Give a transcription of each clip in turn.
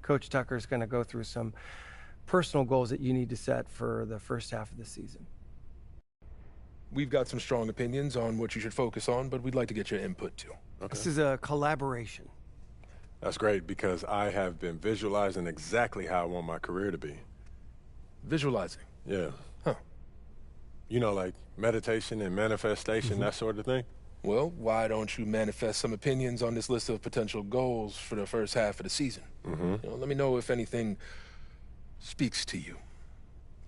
Coach Tucker's going to go through some personal goals that you need to set for the first half of the season. We've got some strong opinions on what you should focus on, but we'd like to get your input too. Okay. This is a collaboration. That's great because I have been visualizing exactly how I want my career to be. Visualizing? Yeah. Huh. You know, like meditation and manifestation, that sort of thing? Well, why don't you manifest some opinions on this list of potential goals for the first half of the season? You know, let me know if anything speaks to you.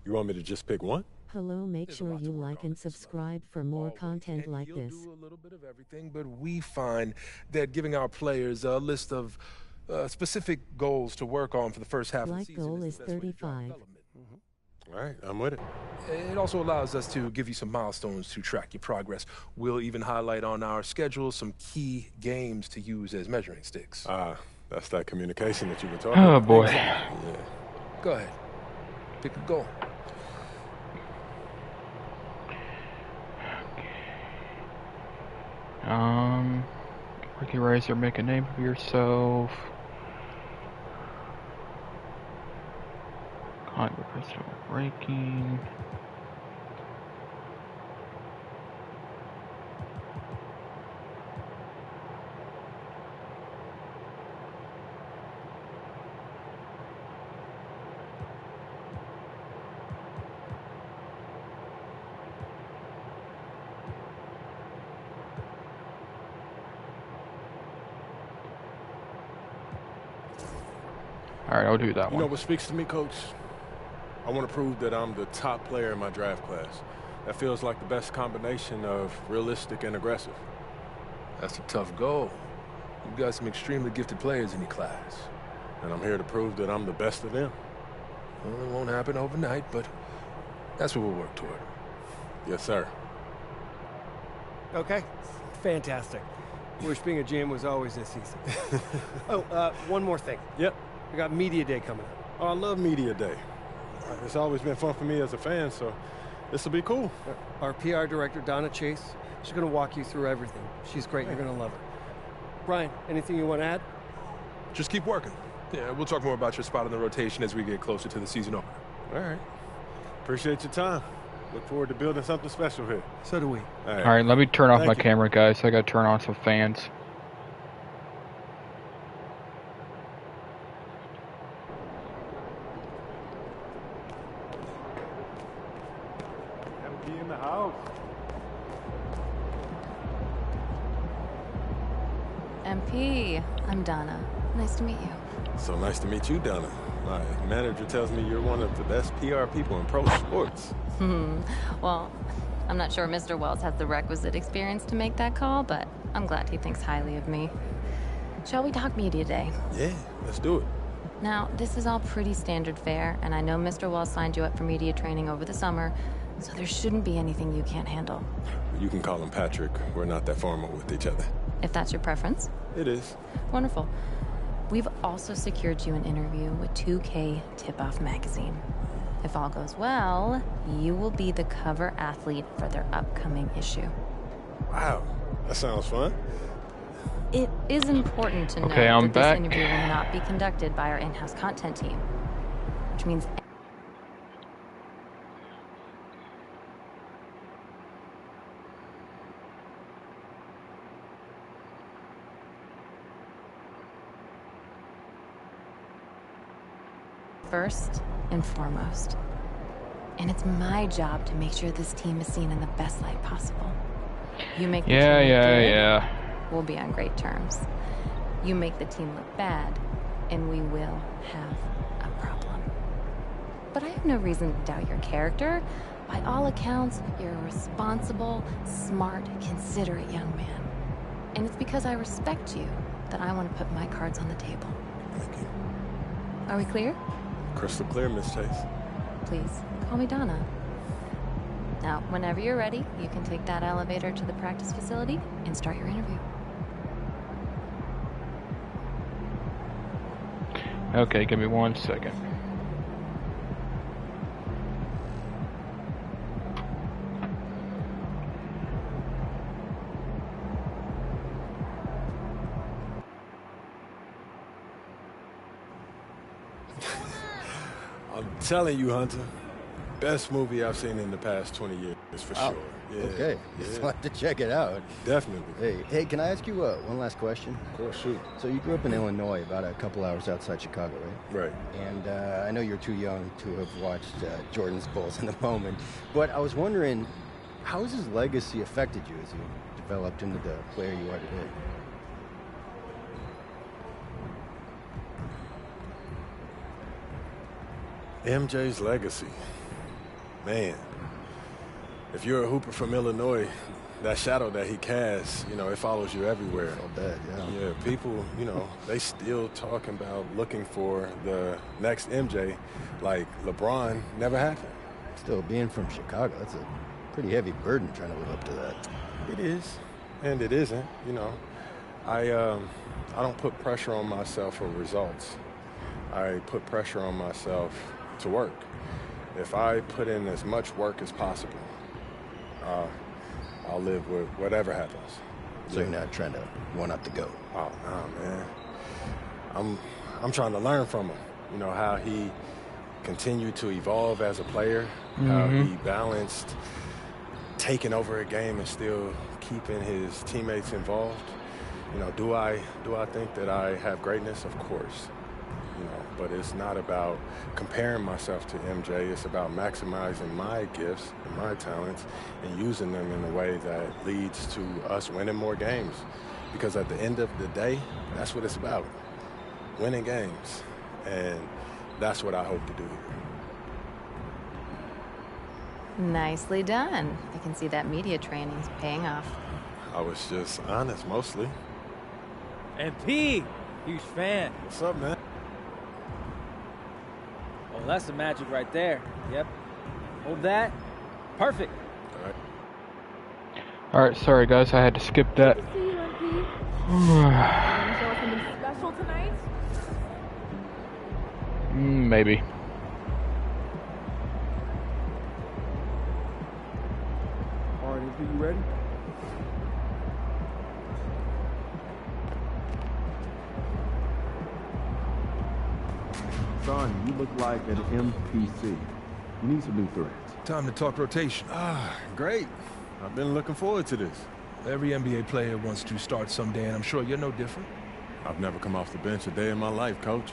You want me to just pick one? Hello, make sure you like and subscribe for more content like this. Do a little bit of everything, but we find that giving our players a list of specific goals to work on for the first half of the season Goal is is the best way to drive 35. development. All right, I'm with it. It also allows us to give you some milestones to track your progress. We'll even highlight on our schedule some key games to use as measuring sticks. That's that communication that you were talking about. Oh boy. Yeah. Go ahead. Pick a goal. Ricky Razor, make a name for yourself. Climb the personal ranking. Alright, I'll do that You one. know what speaks to me, Coach? I want to prove that I'm the top player in my draft class. That feels like the best combination of realistic and aggressive. That's a tough goal. You've got some extremely gifted players in your class. And I'm here to prove that I'm the best of them. Well, it won't happen overnight, but that's what we'll work toward. Yes, sir. Okay, fantastic. Wish being a GM was always this easy. One more thing. Yep. We got Media Day coming up. Oh, I love Media Day. It's always been fun for me as a fan, so this will be cool. Our PR director, Donna Chase, she's going to walk you through everything. She's great. You're going to love her. Brian, anything you want to add? Just keep working. Yeah, we'll talk more about your spot in the rotation as we get closer to the season opener. All right. Appreciate your time. Look forward to building something special here. So do we. Alright, let me turn off Thank my you. camera, guys. I gotta turn on some fans. MP in the house. MP, I'm Donna. Nice to meet you. So nice to meet you, Donna. My manager tells me you're one of the best PR people in pro sports. Well, I'm not sure Mr. Wells has the requisite experience to make that call, but I'm glad he thinks highly of me. Shall we talk Media Day? Yeah, let's do it. Now, this is all pretty standard fare, and I know Mr. Wells signed you up for media training over the summer, so there shouldn't be anything you can't handle. You can call him Patrick. We're not that formal with each other. If that's your preference. It is. Wonderful. We've also secured you an interview with 2K Tip-Off magazine. If all goes well, you will be the cover athlete for their upcoming issue. Wow, that sounds fun. It is important to note Okay, I'm that back. this interview will not be conducted by our in-house content team, which means first and foremost. And it's my job to make sure this team is seen in the best light possible. You make the team look good, we'll be on great terms. You make the team look bad, and we will have a problem. But I have no reason to doubt your character. By all accounts, you're a responsible, smart, considerate young man. And it's because I respect you that I want to put my cards on the table. Thank you. Are we clear? Crystal clear, Miss Chase. Please, call me Donna. Now, whenever you're ready, you can take that elevator to the practice facility and start your interview. Okay, give me 1 second. I'm telling you, Hunter, best movie I've seen in the past 20 years, for sure. Yeah, okay, just want to check it out. Definitely. Hey, can I ask you one last question? Of course, shoot. So you grew up in Illinois, about a couple hours outside Chicago, right? Right. And I know you're too young to have watched Jordan's Bulls in the moment, but I was wondering, how has his legacy affected you as you developed into the player you are today? MJ's legacy. Man, if you're a hooper from Illinois, that shadow that he casts, you know, it follows you everywhere. So bad, yeah. Yeah, people, you know, they still talking about looking for the next MJ like LeBron never happened. Still, being from Chicago, that's a pretty heavy burden trying to live up to that. It is, and it isn't, you know. I don't put pressure on myself for results. I put pressure on myself to work. If I put in as much work as possible, I'll live with whatever happens. So you're not trying to one-up the GOAT? Oh, no, man. I'm trying to learn from him. You know, how he continued to evolve as a player, how he balanced taking over a game and still keeping his teammates involved. You know, do I think that I have greatness? Of course. You know, but it's not about comparing myself to MJ. It's about maximizing my gifts and my talents and using them in a way that leads to us winning more games. Because at the end of the day, that's what it's about, winning games. And that's what I hope to do here. Nicely done. I can see that media training's paying off. I was just honest, mostly. MP, huge fan. What's up, man? Oh, that's the magic right there. Yep. Hold that. Perfect. All right. All right, sorry guys, I had to skip that. Good to see you, MP. Want to show us something special tonight? Maybe. All right, MP, you ready? Son, you look like an MPC. You need some new threats. Time to talk rotation. Great. I've been looking forward to this. Every NBA player wants to start someday, and I'm sure you're no different. I've never come off the bench a day in my life, Coach.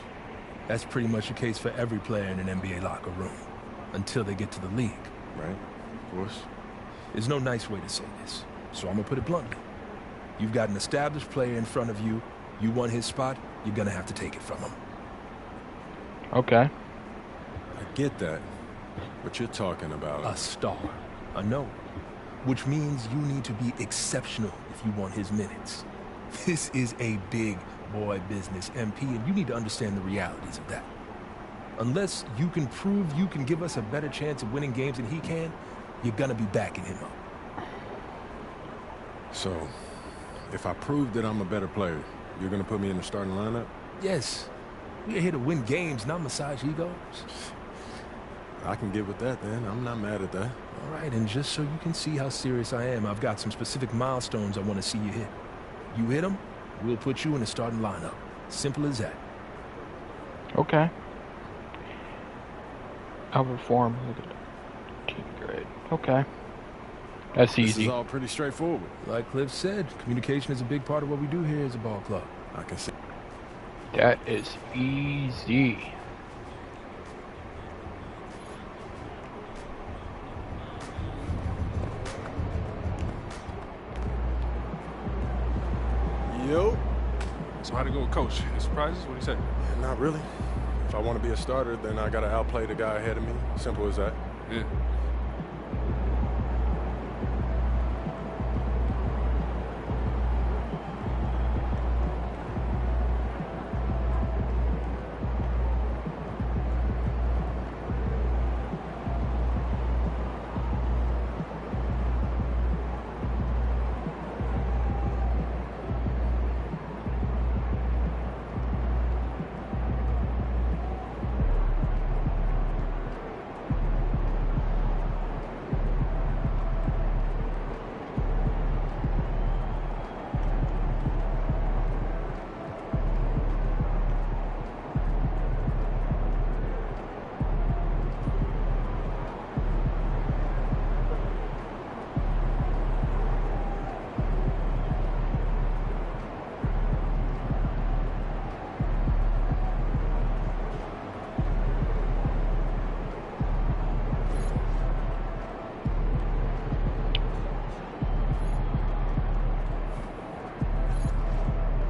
That's pretty much the case for every player in an NBA locker room, until they get to the league. Right, of course. There's no nice way to say this, so I'm gonna put it bluntly. You've got an established player in front of you. You want his spot, you're gonna have to take it from him. Okay. I get that. But you're talking about A star. I know. Which means you need to be exceptional if you want his minutes. This is a big boy business, MP, and you need to understand the realities of that. Unless you can prove you can give us a better chance of winning games than he can, you're gonna be backing him up. So, if I prove that I'm a better player, you're gonna put me in the starting lineup? Yes. We're here to win games, not massage egos. I can get with that then. I'm not mad at that. All right, and just so you can see how serious I am, I've got some specific milestones I want to see you hit. You hit them, we'll put you in the starting lineup. Simple as that. Okay. I'll perform with a team grade. Okay. That's This easy. is all pretty straightforward. Like Cliff said, communication is a big part of what we do here as a ball club. I can see. That is easy. Yo. So how'd it go with Coach? Any surprises? What'd he say? Not really. If I want to be a starter, then I got to outplay the guy ahead of me. Simple as that. Yeah.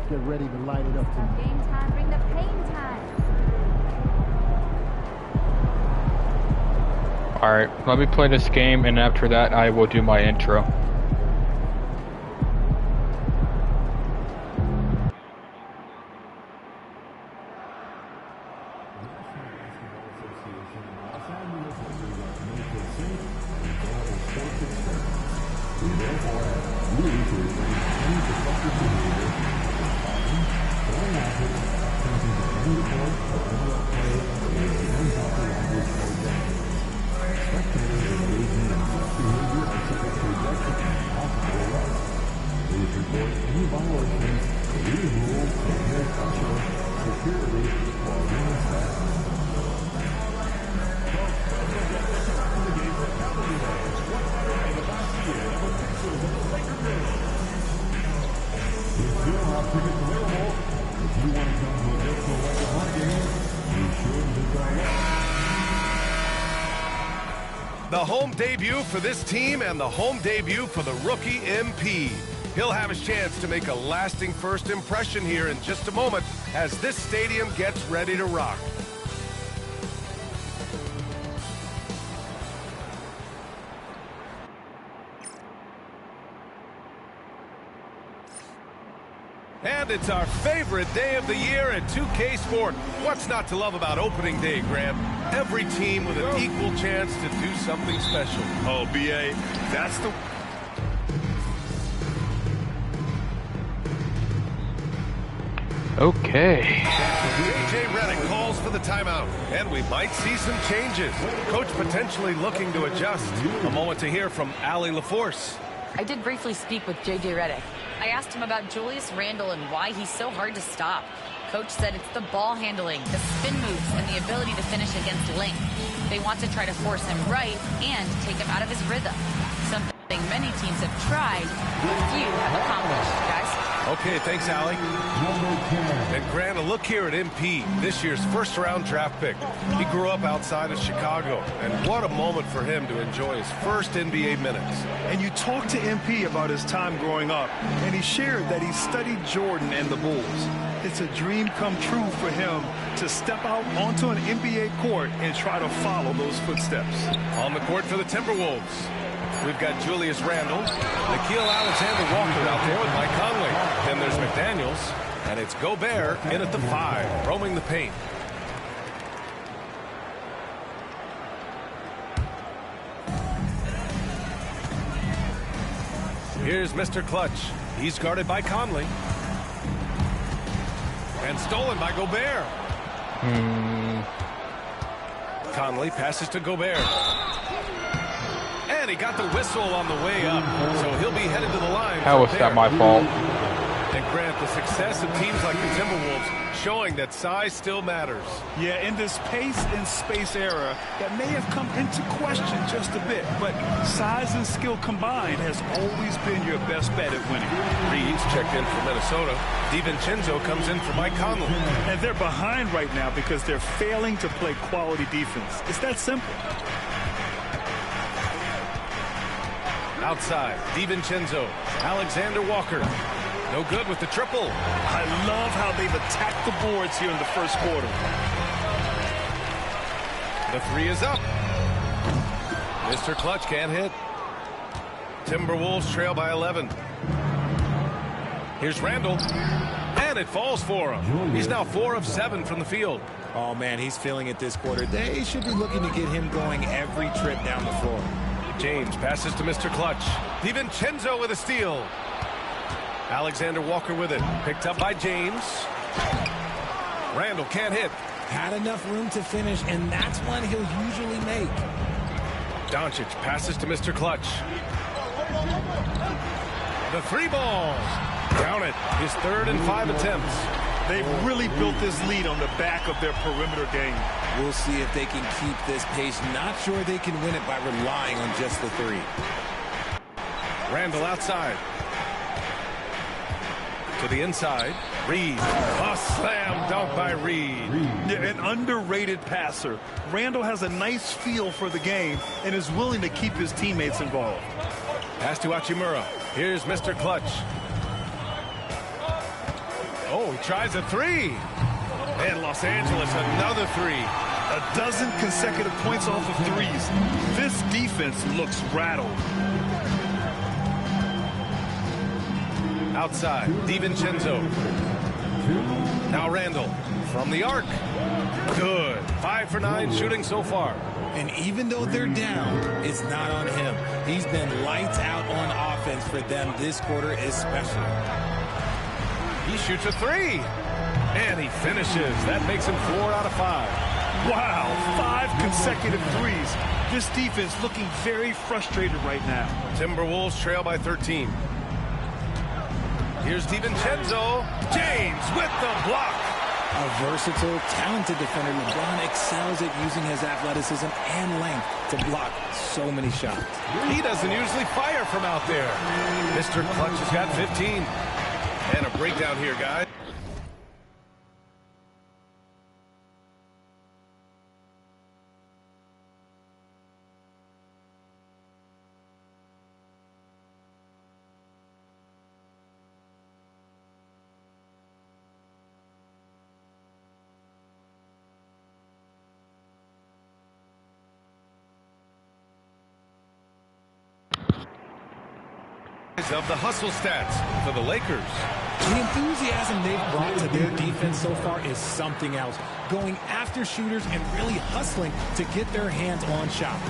Get ready to light it up tonight. Game time, bring the pain time. Alright, let me play this game, and after that I will do my intro. The home debut for this team and the home debut for the rookie MP. He'll have his chance to make a lasting first impression here in just a moment as this stadium gets ready to rock. And it's our favorite day of the year at 2K Sport. What's not to love about opening day, Grant? Every team with an equal chance to do something special. Oh, B.A., that's the... Okay. J.J. Redick calls for the timeout, and we might see some changes. Coach potentially looking to adjust. A moment to hear from Allie LaForce. I did briefly speak with J.J. Redick. I asked him about Julius Randle and why he's so hard to stop. Coach said it's the ball handling, the spin moves, and the ability to finish against length. They want to try to force him right and take him out of his rhythm. Something many teams have tried, but few have accomplished, guys. Okay, thanks, Allie. And Grant, a look here at MP, this year's first-round draft pick. He grew up outside of Chicago, and what a moment for him to enjoy his first NBA minutes. And you talked to MP about his time growing up, and he shared that he studied Jordan and the Bulls. It's a dream come true for him to step out onto an NBA court and try to follow those footsteps. On the court for the Timberwolves, we've got Julius Randle, Nickeil Alexander-Walker out there with Mike Conley. Then there's McDaniels, and it's Gobert in at the 5, roaming the paint. Here's Mr. Clutch. He's guarded by Conley. And stolen by Gobert. Conley passes to Gobert. And he got the whistle on the way up, so he'll be headed to the line. How was that my fault? And Grant, the success of teams like the Timberwolves showing that size still matters. Yeah, in this pace and space era, that may have come into question just a bit, but size and skill combined has always been your best bet at winning. Reeves checked in for Minnesota. DiVincenzo comes in for Mike Conley. And they're behind right now because they're failing to play quality defense. It's that simple. Outside, DiVincenzo, Alexander Walker. No good with the triple. I love how they've attacked the boards here in the first quarter. The 3 is up. Mr. Clutch can't hit. Timberwolves trail by 11. Here's Randle. And it falls for him. He's now 4 of 7 from the field. Oh, man, he's feeling it this quarter. They should be looking to get him going every trip down the floor. James passes to Mr. Clutch. DiVincenzo with a steal. Alexander Walker with it. Picked up by James. Randle can't hit. Had enough room to finish, and that's one he'll usually make. Doncic passes to Mr. Clutch. The 3 ball. Count it. His 3rd and 5 attempts. They've really built this lead on the back of their perimeter game. We'll see if they can keep this pace. Not sure they can win it by relying on just the 3. Randle outside. To the inside. Reed. A slam dunk by Reed. Yeah, an underrated passer. Randle has a nice feel for the game and is willing to keep his teammates involved. Pass to Hachimura. Here's Mr. Clutch. Oh, he tries a three. And Los Angeles, another three. A dozen consecutive points off of threes. This defense looks rattled. Outside, DiVincenzo. Now Randall from the arc. Good. 5 for 9 shooting so far. And even though they're down, it's not on him. He's been lights out on offense for them this quarter especially. He shoots a three. And he finishes. That makes him 4 out of 5. Wow, 5 consecutive threes. This defense looking very frustrated right now. Timberwolves trail by 13. Here's DiVincenzo. James with the block. A versatile, talented defender, LeBron excels at using his athleticism and length to block so many shots. He doesn't usually fire from out there. Mr. Clutch has got 15. And a breakdown here, guys. Of the hustle stats for the Lakers. The enthusiasm they've brought to their defense so far is something else. Going after shooters and really hustling to get their hands on shots.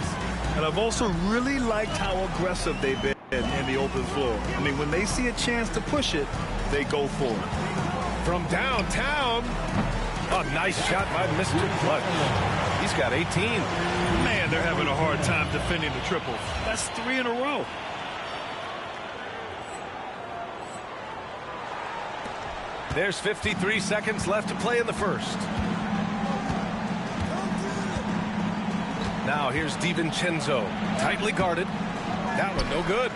And I've also really liked how aggressive they've been in the open floor. I mean, when they see a chance to push it, they go for it. From downtown, a nice shot by Mr. Clutch. He's got 18. Man, they're having a hard time defending the triples. That's 3 in a row. There's 53 seconds left to play in the first. Now here's DiVincenzo, tightly guarded. That one no good.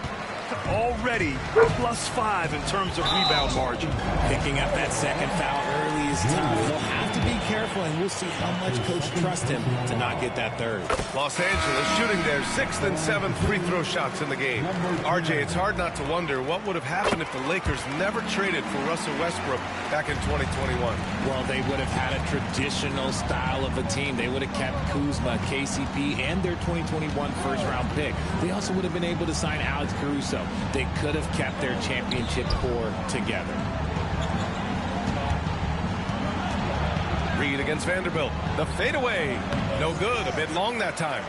Already +5 in terms of rebound margin. Picking up that second foul early is tough. They'll have to be careful, and we'll see how much coach trusts him to not get that third. Los Angeles shooting their 6th and 7th free throw shots in the game. RJ, it's hard not to wonder what would have happened if the Lakers never traded for Russell Westbrook back in 2021. Well, they would have had a traditional style of a team. They would have kept Kuzma, KCP, and their 2021 first-round pick. They also would have been able to sign Alex Caruso. They could have kept their championship core together. Reed against Vanderbilt. The fadeaway. No good. A bit long that time.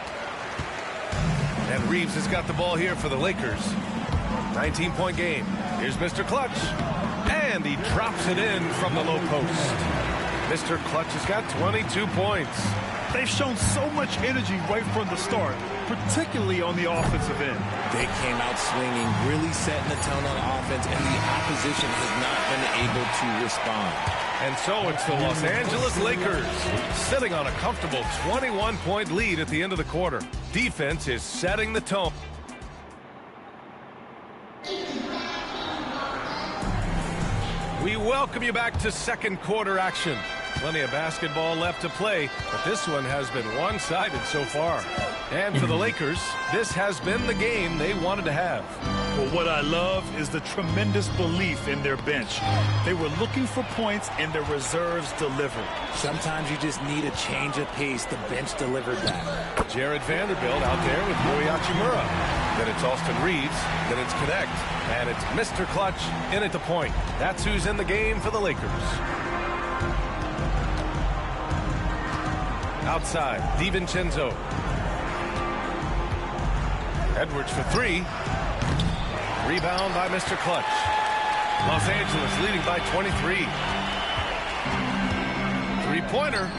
And Reeves has got the ball here for the Lakers. 19-point game. Here's Mr. Clutch. And he drops it in from the low post. Mr. Clutch has got 22 points. They've shown so much energy right from the start, particularly on the offensive end. They came out swinging, really setting the tone on offense, and the opposition has not been able to respond. And so it's the Los Angeles Lakers sitting on a comfortable 21-point lead at the end of the quarter. Defense is setting the tone. We welcome you back to second quarter action. Plenty of basketball left to play, but this one has been one-sided so far. And for the Lakers, this has been the game they wanted to have. Well, what I love is the tremendous belief in their bench. They were looking for points, and their reserves delivered. Sometimes you just need a change of pace. The bench delivered that. Jared Vanderbilt out there with Rui Hachimura. Then it's Austin Reeves. Then it's Connect. And it's Mr. Clutch in at the point. That's who's in the game for the Lakers. Outside, DiVincenzo. Edwards for 3. Rebound by Mr. Clutch. Los Angeles leading by 23. Three-pointer.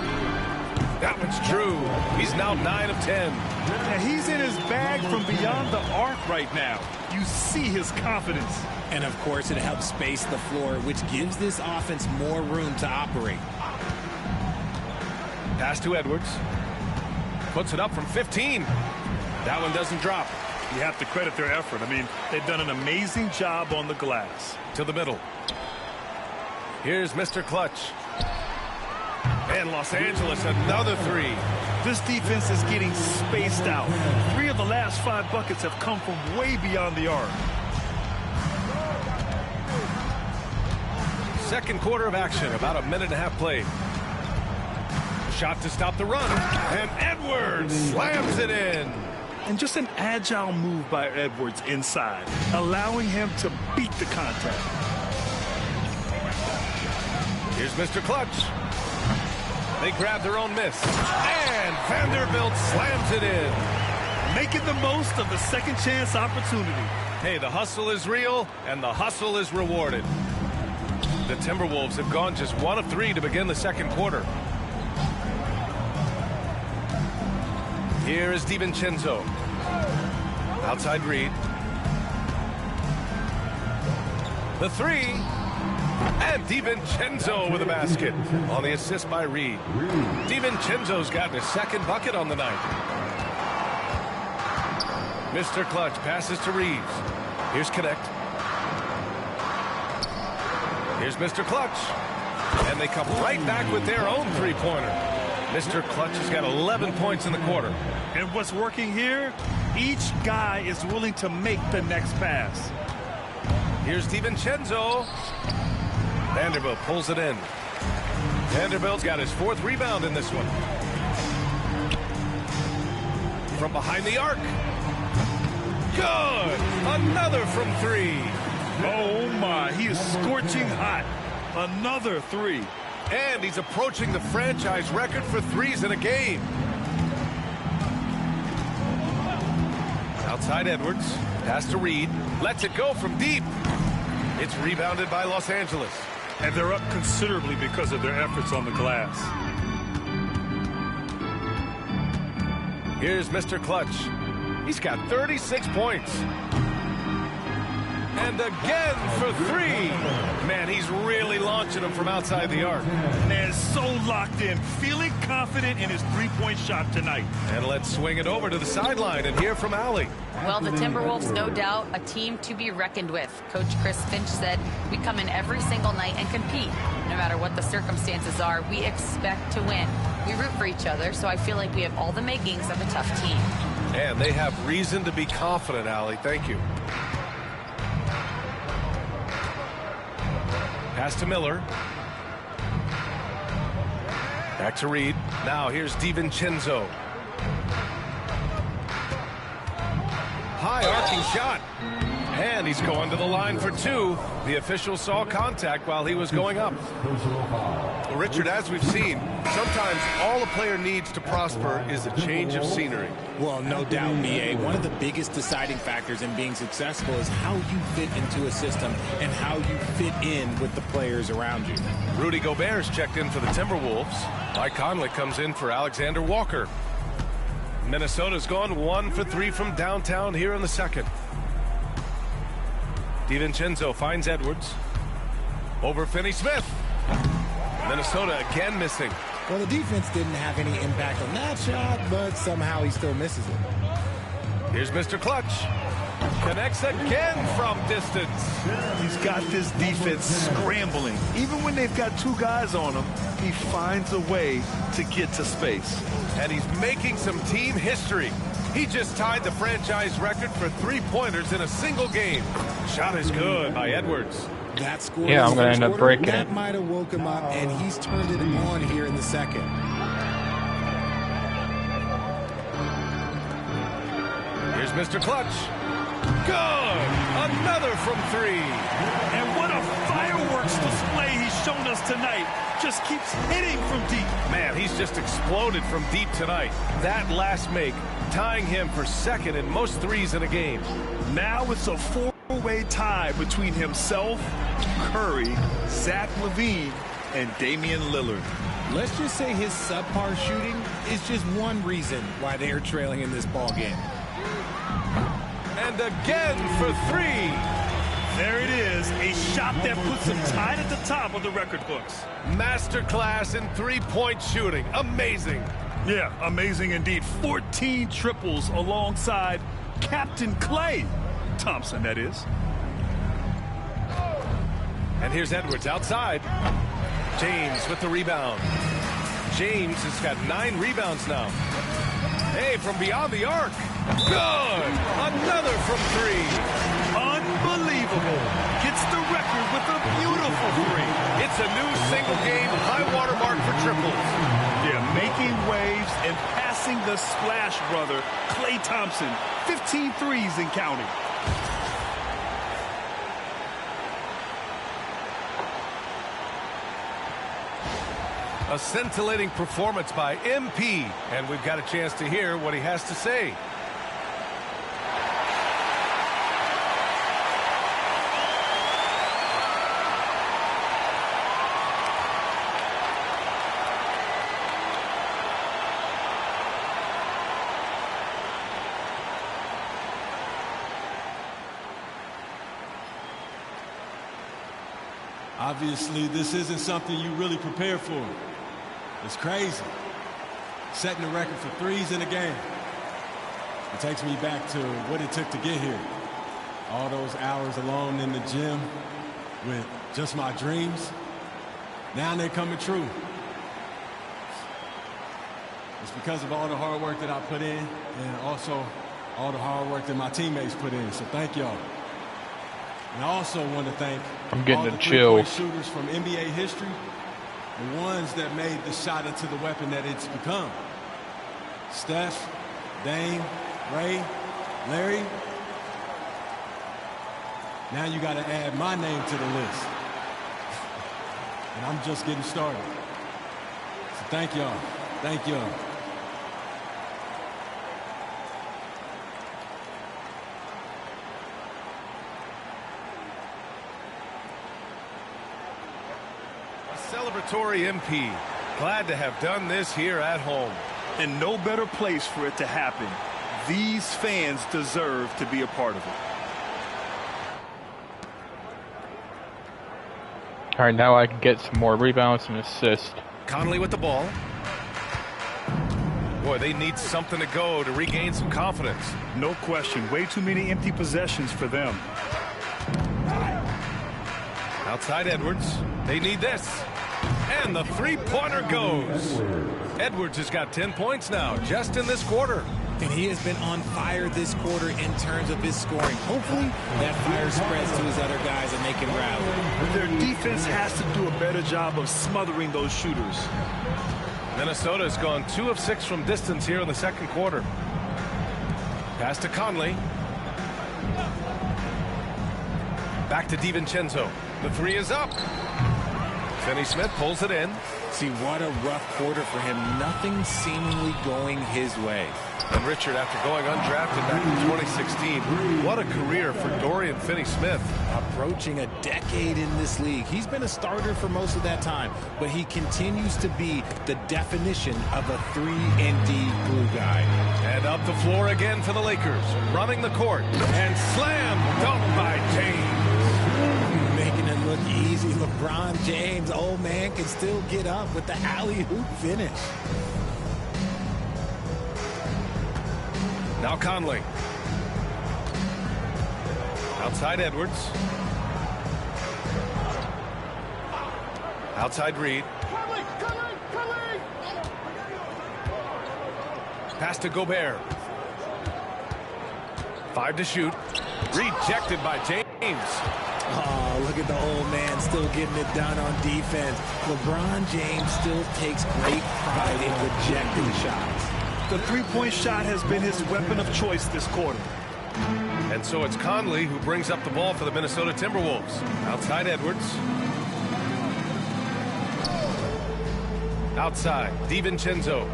That one's true. He's now 9 of 10. Now he's in his bag from beyond the arc right now. You see his confidence. And, of course, it helps space the floor, which gives this offense more room to operate. Pass to Edwards. Puts it up from 15. That one doesn't drop. You have to credit their effort. I mean, they've done an amazing job on the glass. To the middle. Here's Mr. Clutch. And Los Angeles, another 3. This defense is getting spaced out. 3 of the last 5 buckets have come from way beyond the arc. second quarter of action, about a minute and a half played. Shot to stop the run, and Edwards slams it in. And just an agile move by Edwards inside, allowing him to beat the contact. Here's Mr. Clutch. They grab their own miss, and Vanderbilt slams it in. Making the most of the second chance opportunity. Hey, the hustle is real, and the hustle is rewarded. The Timberwolves have gone just 1 of 3 to begin the second quarter. Here is DiVincenzo. Outside Reed. The 3. And DiVincenzo with a basket on the assist by Reed. DiVincenzo's gotten his second bucket on the night. Mr. Clutch passes to Reeves. Here's Connect. Here's Mr. Clutch. And they come right back with their own three-pointer. Mr. Clutch has got 11 points in the quarter. And what's working here? Each guy is willing to make the next pass. Here's DiVincenzo. Vanderbilt pulls it in. Vanderbilt's got his 4th rebound in this one. From behind the arc. Good! Another from 3. Oh my, he is scorching hot. Another 3. And he's approaching the franchise record for threes in a game. Outside Edwards. Pass to Reed. Lets it go from deep. It's rebounded by Los Angeles. And they're up considerably because of their efforts on the glass. Here's Mr. Clutch. He's got 36 points. And again for 3. Man, he's really launching them from outside the arc. Man, so locked in, feeling confident in his three-point shot tonight. And let's swing it over to the sideline and hear from Allie. Well, the Timberwolves, no doubt, a team to be reckoned with. Coach Chris Finch said, we come in every single night and compete. No matter what the circumstances are, we expect to win. We root for each other, so I feel like we have all the makings of a tough team. And they have reason to be confident, Allie. Thank you. Pass to Miller. Back to Reed. Now here's DiVincenzo. High arcing shot. And he's going to the line for 2. The official saw contact while he was going up. Well, Richard, as we've seen, sometimes all a player needs to prosper is a change of scenery. Well, no doubt, B.A. One of the biggest deciding factors in being successful is how you fit into a system and how you fit in with the players around you. Rudy Gobert's checked in for the Timberwolves. Mike Conley comes in for Alexander Walker. Minnesota's gone 1 for 3 from downtown here in the second. DiVincenzo finds Edwards. Over Finney-Smith. Minnesota again missing. Well, the defense didn't have any impact on that shot, but somehow he still misses it. Here's Mr. Clutch. Connects again from distance. He's got this defense scrambling. Even when they've got 2 guys on him, he finds a way to get to space. And he's making some team history. He just tied the franchise record for three-pointers in a single game. Shot is good by Edwards. That score, yeah, I'm going to end up breaking that it. Might have woke him up, and he's turned it on here in the second. Here's Mr. Clutch. Good! Another from 3. And what a fireworks display he's shown us tonight. Just keeps hitting from deep. Man, he's just exploded from deep tonight. That last make, tying him for second in most threes in a game. Now it's a 4-way tie between himself, Curry, Zach LaVine, and Damian Lillard. Let's just say his subpar shooting is just one reason why they are trailing in this ball game. And again for 3. There it is, a shot that puts him tied at the top of the record books. Masterclass in three-point shooting. Amazing. Yeah, amazing indeed. 14 triples alongside Captain Klay Thompson, that is. And here's Edwards outside. James with the rebound. James has got 9 rebounds now. Hey, from beyond the arc. Good. Another from 3. Unbelievable. Gets the record with a beautiful 3. It's It's a new single-game high-water mark for triples. Yeah, making waves and passing the splash brother, Klay Thompson. 15 threes and counting. A scintillating performance by MP, and we've got a chance to hear what he has to say. Obviously, this isn't something you really prepare for. It's crazy. Setting the record for threes in a game. It takes me back to what it took to get here. All those hours alone in the gym with just my dreams. Now they're coming true. It's because of all the hard work that I put in and also all the hard work that my teammates put in. So thank y'all. And I also want to thank all the three-point shooters from NBA history, the ones that made the shot into the weapon that it's become. Steph, Dame, Ray, Larry. Now you got to add my name to the list. And I'm just getting started. So thank y'all. Thank y'all. Celebratory MP. Glad to have done this here at home. And no better place for it to happen. These fans deserve to be a part of it. All right, now I can get some more rebounds and assists. Conley with the ball. Boy, they need something to go to regain some confidence. No question. Way too many empty possessions for them. Outside Edwards. They need this. And the three-pointer goes. Edwards has got 10 points now, just in this quarter. And he has been on fire this quarter in terms of his scoring. Hopefully, that fire spreads to his other guys and they can rally. Their defense has to do a better job of smothering those shooters. Minnesota has gone 2 of 6 from distance here in the second quarter. Pass to Conley. Back to DiVincenzo. The three is up. Finney Smith pulls it in. See, what a rough quarter for him. Nothing seemingly going his way. And Richard, after going undrafted back in 2016, what a career for Dorian Finney-Smith. Approaching a decade in this league. He's been a starter for most of that time, but he continues to be the definition of a 3-and-D glue guy. And up the floor again for the Lakers. Running the court. And slam dunk by James. Making it look easy. LeBron James, old man, can still get up with the alley-oop finish. Now Conley. Outside Edwards. Outside Reed. Pass to Gobert. 5 to shoot. Rejected by James. Oh, look at the old man still getting it done on defense. LeBron James still takes great pride in rejecting shots. The three-point shot has been his weapon of choice this quarter. And so it's Conley who brings up the ball for the Minnesota Timberwolves. Outside Edwards. Outside, DiVincenzo.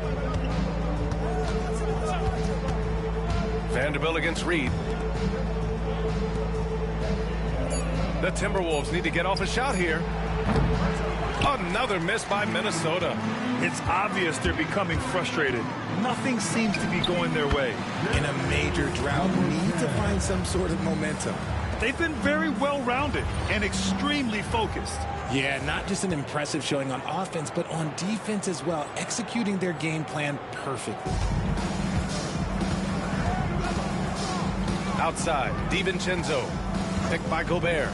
Vanderbilt against Reed. The Timberwolves need to get off a shot here. Another miss by Minnesota. It's obvious they're becoming frustrated. Nothing seems to be going their way. In a major drought, need to find some sort of momentum. They've been very well-rounded and extremely focused. Yeah, not just an impressive showing on offense, but on defense as well, executing their game plan perfectly. Outside, DiVincenzo. Picked by Gobert.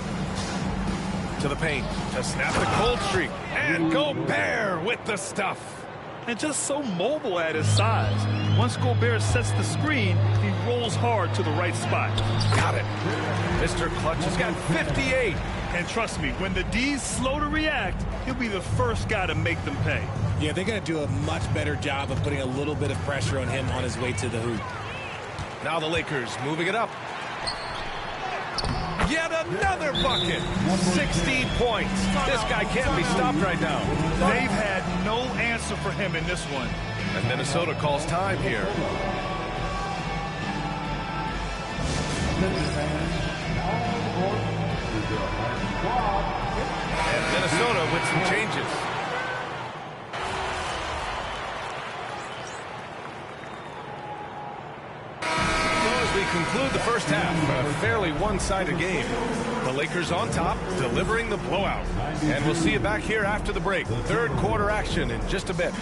To the paint to snap the cold streak. And Gobert with the stuff. And just so mobile at his size. Once Gobert sets the screen, he rolls hard to the right spot. Got it. Mr. Clutch has got 58. And trust me, when the D's slow to react, he'll be the first guy to make them pay. Yeah, they're going to do a much better job of putting a little bit of pressure on him on his way to the hoop. Now the Lakers moving it up. Yet another bucket. 16 points. This guy can't be stopped right now. They've had no answer for him in this one. And Minnesota calls time here. And Minnesota with some changes. We conclude the first half, a fairly one-sided game. The Lakers on top, delivering the blowout. And we'll see you back here after the break. Third quarter action in just a bit.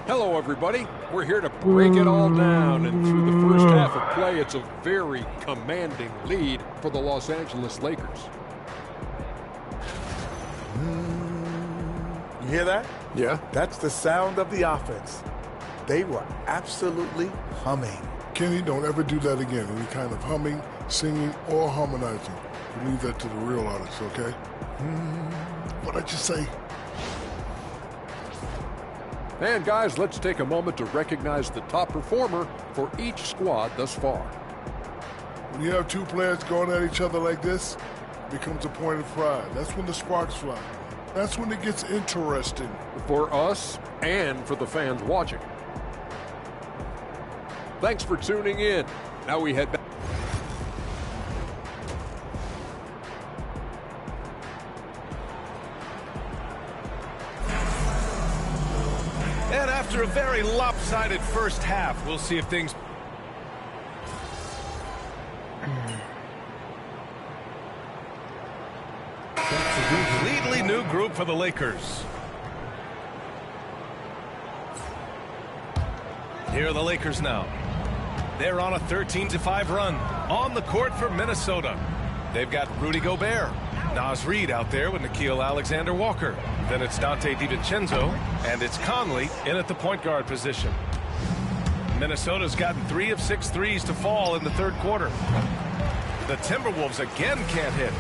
Hello, everybody. We're here to break it all down, and through the first half of play, it's a very commanding lead for the Los Angeles Lakers. You hear that? Yeah. That's the sound of the offense. They were absolutely humming. Kenny, don't ever do that again. Any kind of humming, singing, or harmonizing. You leave that to the real artists, okay? What'd I just say? And guys, let's take a moment to recognize the top performer for each squad thus far. When you have two players going at each other like this, it becomes a point of pride. That's when the sparks fly. That's when it gets interesting. For us and for the fans watching. Thanks for tuning in. Now we head back. And after a very lopsided first half, we'll see if things... Completely new group for the Lakers. Here are the Lakers now. They're on a 13-5 run on the court for Minnesota. They've got Rudy Gobert, Naz Reid out there with Nickeil Alexander-Walker. Then it's Dante DiVincenzo, and it's Conley in at the point guard position. Minnesota's gotten 3 of 6 threes to fall in the third quarter. The Timberwolves again can't hit.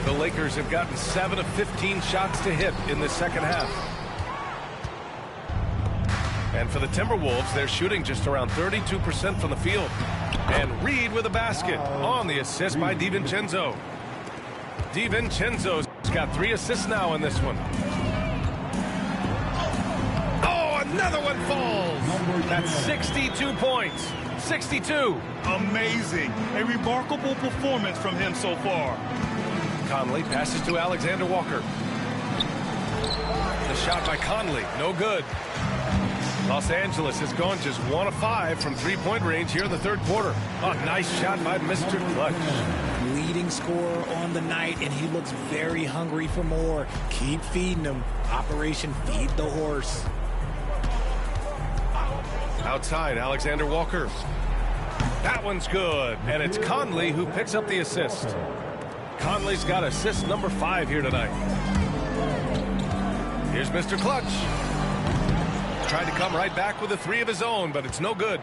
The Lakers have gotten 7 of 15 shots to hit in the second half. And for the Timberwolves, they're shooting just around 32% from the field. And Reid with a basket on the assist by DiVincenzo. DiVincenzo's got 3 assists now in this one. Oh, another one falls. That's 62 points. 62. Amazing. A remarkable performance from him so far. Conley passes to Alexander-Walker. The shot by Conley, no good. Los Angeles has gone just 1 of 5 from three-point range here in the third quarter. Oh, nice shot by Mr. Clutch. Leading scorer on the night, and he looks very hungry for more. Keep feeding him. Operation Feed the Horse. Outside, Alexander-Walker. That one's good, and it's Conley who picks up the assist. Conley's got assist number 5 here tonight. Here's Mr. Clutch. Tried to come right back with a 3 of his own, but it's no good.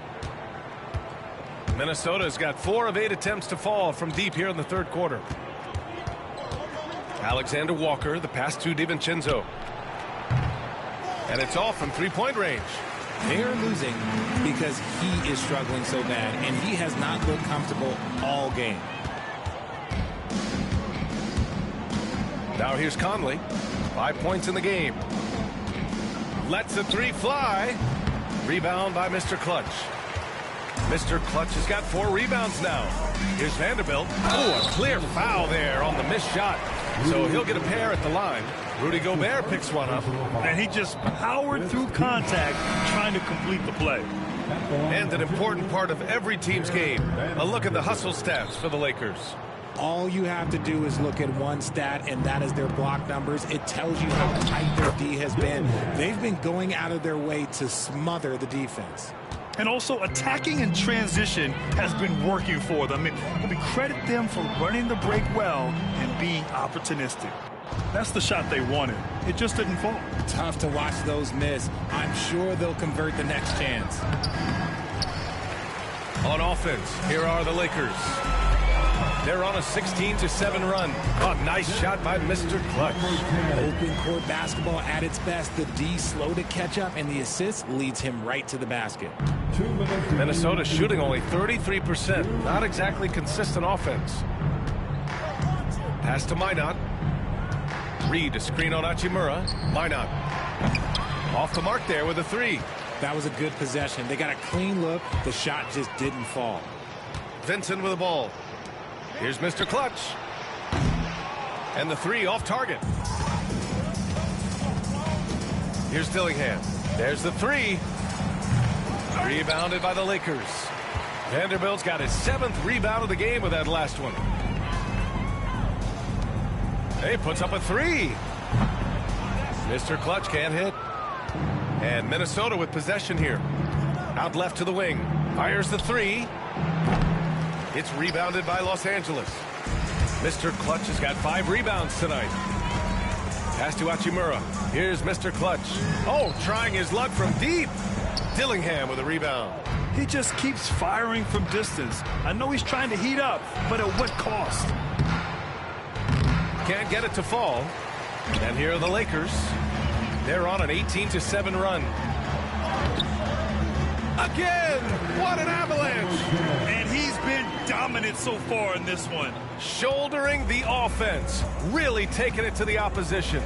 Minnesota's got 4 of 8 attempts to fall from deep here in the third quarter. Alexander-Walker, the pass to DiVincenzo. And it's all from three-point range. They're losing because he is struggling so bad, and he has not looked comfortable all game. Now here's Conley. 5 points in the game. Lets the 3 fly. Rebound by Mr. Clutch. Mr. Clutch has got 4 rebounds now. Here's Vanderbilt. Oh, a clear foul there on the missed shot. So he'll get a pair at the line. Rudy Gobert picks one up. And he just powered through contact trying to complete the play. And an important part of every team's game. A look at the hustle stats for the Lakers. All you have to do is look at one stat, and that is their block numbers. It tells you how tight their D has been. They've been going out of their way to smother the defense. And also, attacking in transition has been working for them. I mean, credit them for running the break well and being opportunistic. That's the shot they wanted. It just didn't fall. Tough to watch those miss. I'm sure they'll convert the next chance. On offense, here are the Lakers. They're on a 16-7 run. Oh, nice shot by Mr. Clutch. Open court basketball at its best. The D slow to catch up, and the assist leads him right to the basket. Minnesota shooting only 33%. Not exactly consistent offense. Pass to Minot. Reed, a screen on Hachimura. Minot. Off the mark there with a three. That was a good possession. They got a clean look. The shot just didn't fall. Vincent with the ball. Here's Mr. Clutch. And the three off target. Here's Dillingham. There's the three. Rebounded by the Lakers. Vanderbilt's got his 7th rebound of the game with that last one. He puts up a three. Mr. Clutch can't hit. And Minnesota with possession here. Out left to the wing. Fires the three. It's rebounded by Los Angeles. Mr. Clutch has got 5 rebounds tonight. Pass to Hachimura. Here's Mr. Clutch. Oh, trying his luck from deep. Dillingham with a rebound. He just keeps firing from distance. I know he's trying to heat up, but at what cost? Can't get it to fall. And here are the Lakers. They're on an 18-7 run. Again! What an avalanche! And he's been dominant so far in this one. Shouldering the offense. Really taking it to the opposition.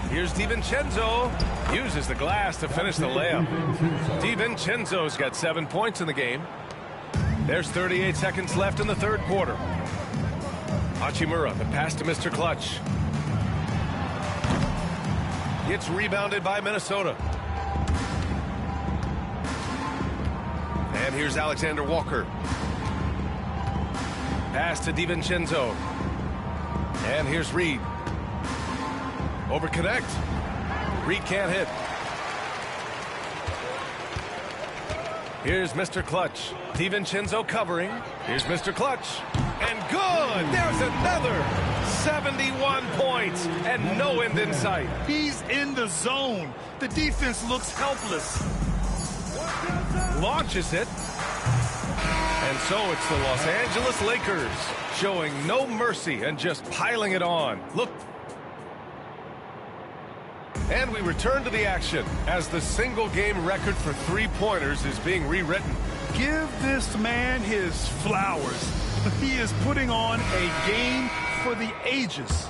Here's DiVincenzo. Uses the glass to finish the layup. DiVincenzo's got 7 points in the game. There's 38 seconds left in the third quarter. Hachimura, the pass to Mr. Clutch. It's rebounded by Minnesota. And here's Alexander Walker. Pass to DiVincenzo. And here's Reed. Over connect. Reed can't hit. Here's Mr. Clutch. DiVincenzo covering. Here's Mr. Clutch. And good! There's another 71 points and no end in sight. He's in the zone. The defense looks helpless. Launches it. And so it's the Los Angeles Lakers showing no mercy and just piling it on. Look. And we return to the action as the single game record for three-pointers is being rewritten. Give this man his flowers. He is putting on a game for the ages.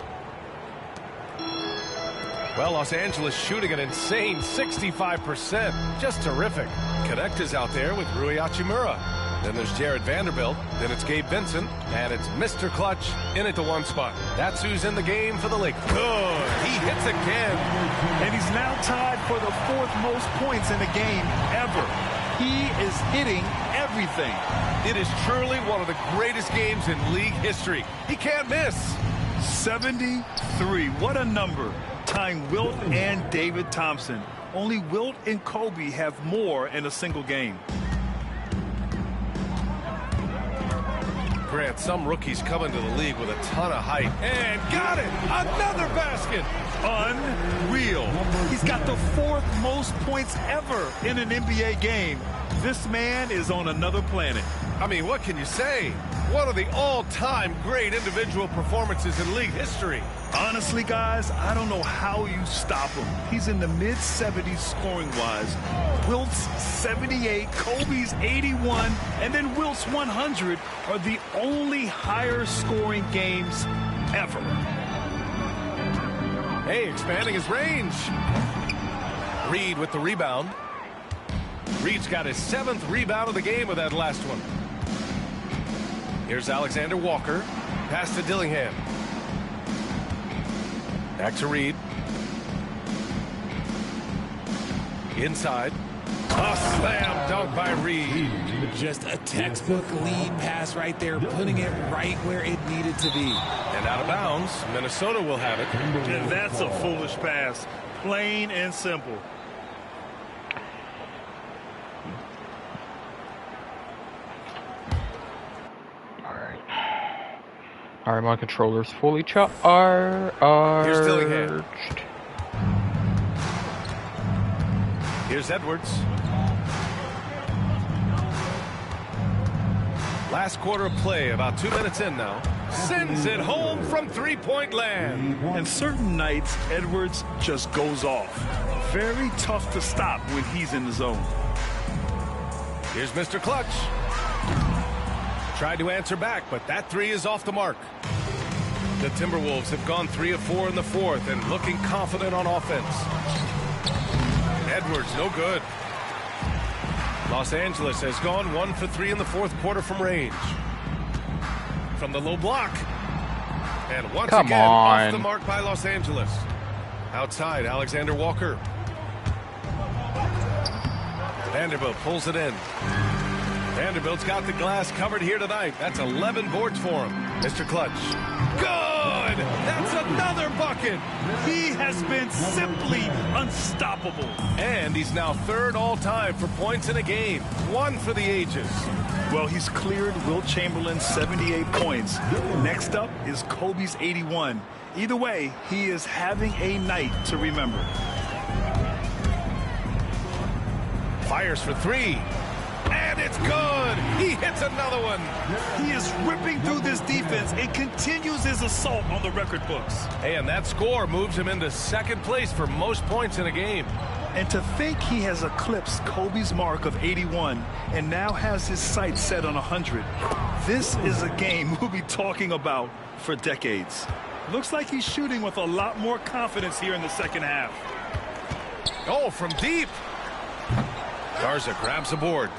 Well, Los Angeles shooting an insane 65%. Just terrific. Connect is out there with Rui Hachimura. Then there's Jared Vanderbilt. Then it's Gabe Vincent. And it's Mr. Clutch in at the one spot. That's who's in the game for the Lakers. Good. He hits again. And he's now tied for the 4th most points in a game ever. He is hitting everything. It is truly one of the greatest games in league history. He can't miss. 73. What a number. Tying Wilt and David Thompson. Only Wilt and Kobe have more in a single game. Grant, some rookies come into the league with a ton of height. And got it! Another basket! Unreal. He's got the 4th most points ever in an NBA game. This man is on another planet. I mean, what can you say? One of the all-time great individual performances in league history. Honestly, guys, I don't know how you stop him. He's in the mid-70s scoring-wise. Wilt's 78, Kobe's 81, and then Wilt's 100 are the only higher-scoring games ever. Hey, expanding his range. Reed with the rebound. Reed's got his 7th rebound of the game with that last one. Here's Alexander Walker. Pass to Dillingham. Back to Reed. Inside. A slam dunk by Reed. Just a textbook lead pass right there, putting it right where it needed to be. And out of bounds, Minnesota will have it. And that's a foolish pass. Plain and simple. All right, my controller's fully charged. Here's Dillingham. Here's Edwards. Last quarter of play, about 2 minutes in now. Sends it home from three-point land. And certain nights, Edwards just goes off. Very tough to stop when he's in the zone. Here's Mr. Clutch. Tried to answer back, but that three is off the mark. The Timberwolves have gone 3 of 4 in the fourth and looking confident on offense. Edwards, no good. Los Angeles has gone 1 for 3 in the fourth quarter from range. From the low block. And once again, off the mark by Los Angeles. Outside, Alexander Walker. Vanderbilt pulls it in. Vanderbilt's got the glass covered here tonight. That's 11 boards for him. Mr. Clutch. Good! That's another bucket! He has been simply unstoppable. And he's now third all-time for points in a game. 1 for the ages. Well, he's cleared Wilt Chamberlain's 78 points. Next up is Kobe's 81. Either way, he is having a night to remember. Fires for 3. And it's good. He hits another one. He is ripping through this defense and continues his assault on the record books. And that score moves him into second place for most points in a game. And to think he has eclipsed Kobe's mark of 81 and now has his sights set on 100. This is a game we'll be talking about for decades. Looks like he's shooting with a lot more confidence here in the second half. Oh, from deep. Garza grabs the board.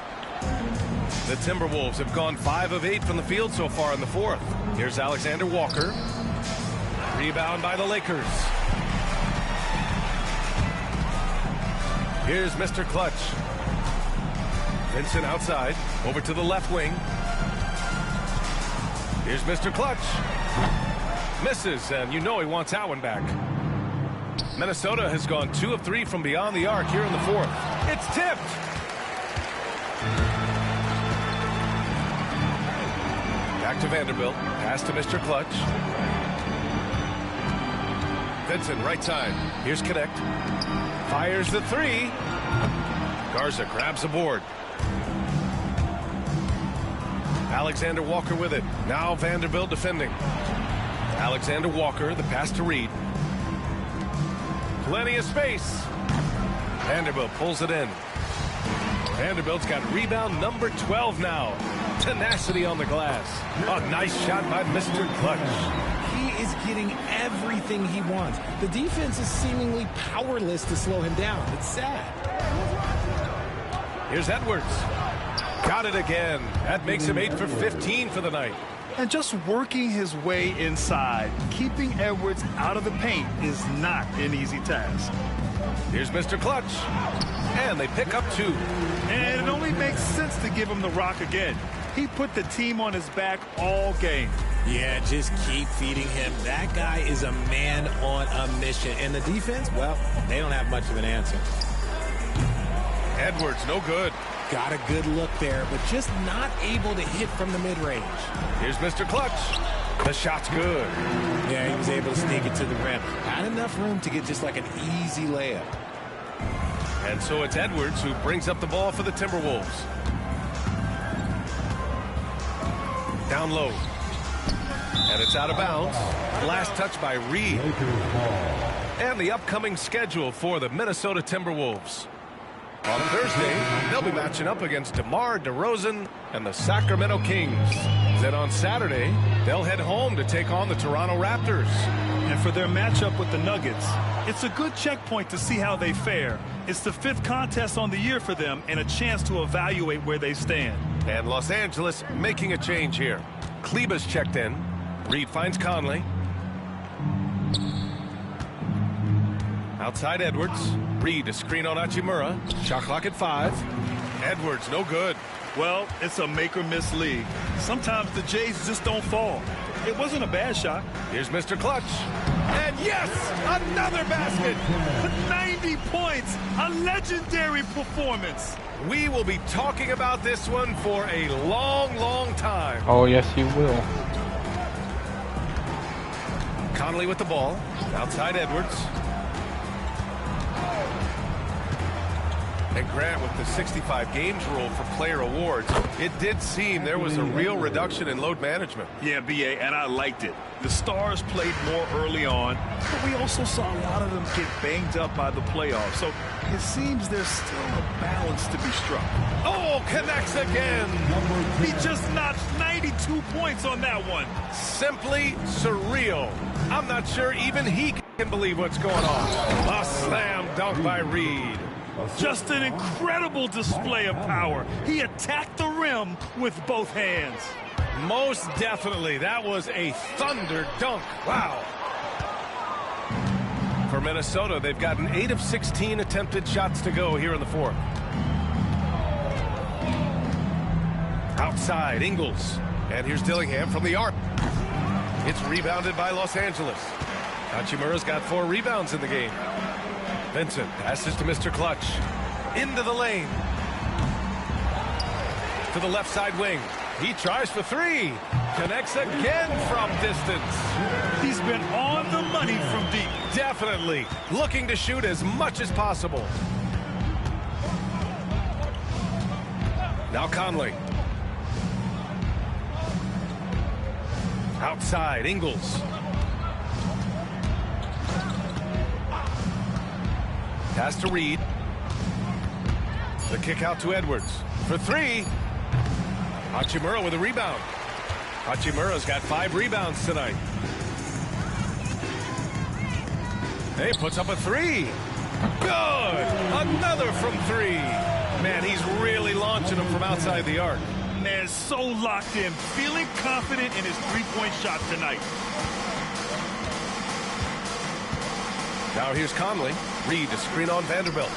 The Timberwolves have gone 5 of 8 from the field so far in the fourth. Here's Alexander Walker. Rebound by the Lakers. Here's Mr. Clutch. Vincent outside. Over to the left wing. Here's Mr. Clutch. Misses, and you know he wants that one back. Minnesota has gone 2 of 3 from beyond the arc here in the fourth. It's tipped. Back to Vanderbilt. Pass to Mr. Clutch. Vincent, right side. Here's Connect. Fires the 3. Garza grabs the board. Alexander Walker with it. Now Vanderbilt defending. Alexander Walker, the pass to Reed. Plenty of space. Vanderbilt pulls it in. Vanderbilt's got rebound number 12 now. Tenacity on the glass. A nice shot by Mr. Clutch. He is getting everything he wants. The defense is seemingly powerless to slow him down. It's sad. Here's Edwards. Got it again. That makes him 8 for 15 for the night. And just working his way inside, keeping Edwards out of the paint is not an easy task. Here's Mr. Clutch. And they pick up 2. And it only makes sense to give him the rock again. He put the team on his back all game. Yeah, just keep feeding him. That guy is a man on a mission. And the defense, well, they don't have much of an answer. Edwards, no good. Got a good look there, but just not able to hit from the mid-range. Here's Mr. Clutch. The shot's good. Yeah, he was able to sneak it to the rim. Had enough room to get just like an easy layup. And so it's Edwards who brings up the ball for the Timberwolves. Down low. And it's out of bounds. Last touch by Reed. And the upcoming schedule for the Minnesota Timberwolves. On Thursday, they'll be matching up against DeMar DeRozan and the Sacramento Kings. Then on Saturday, they'll head home to take on the Toronto Raptors. And for their matchup with the Nuggets, it's a good checkpoint to see how they fare. It's the 5th contest on the year for them and a chance to evaluate where they stand. And Los Angeles making a change here. Kleber's checked in. Reed finds Conley. Outside Edwards. Reed, a screen on Hachimura. Shot clock at 5. Edwards, no good. Well, it's a make-or-miss league. Sometimes the Jays just don't fall. It wasn't a bad shot. Here's Mr. Clutch. And yes, another basket. 90 points, a legendary performance. We will be talking about this one for a long, long time. Oh, yes, you will. Conley with the ball. Outside Edwards. And Grant with the 65 games rule for player awards. It did seem there was a real reduction in load management. Yeah, B.A., and I liked it. The stars played more early on, but we also saw a lot of them get banged up by the playoffs. So it seems there's still a balance to be struck. Oh, connects again. He just notched 92 points on that one. Simply surreal. I'm not sure even he can believe what's going on. A slam dunk by Reed. Just an incredible display of power. He attacked the rim with both hands. Most definitely. That was a thunder dunk. Wow. For Minnesota, they've gotten 8 of 16 attempted shots to go here in the fourth. Outside, Ingles. And here's Dillingham from the arc. It's rebounded by Los Angeles. Hachimura's got 4 rebounds in the game. Vincent passes to Mr. Clutch. Into the lane. To the left side wing. He tries for 3. Connects again from distance. He's been on the money from deep. Definitely. Looking to shoot as much as possible. Now Conley. Outside, Ingles. Pass to Reed. The kick out to Edwards. For 3. Hachimura with a rebound. Hachimura's got 5 rebounds tonight. Hey, puts up a 3. Good! Another from 3. Man, he's really launching them from outside the arc. Man, so locked in, feeling confident in his three-point shot tonight. Now here's Conley. Reed to screen on Vanderbilt.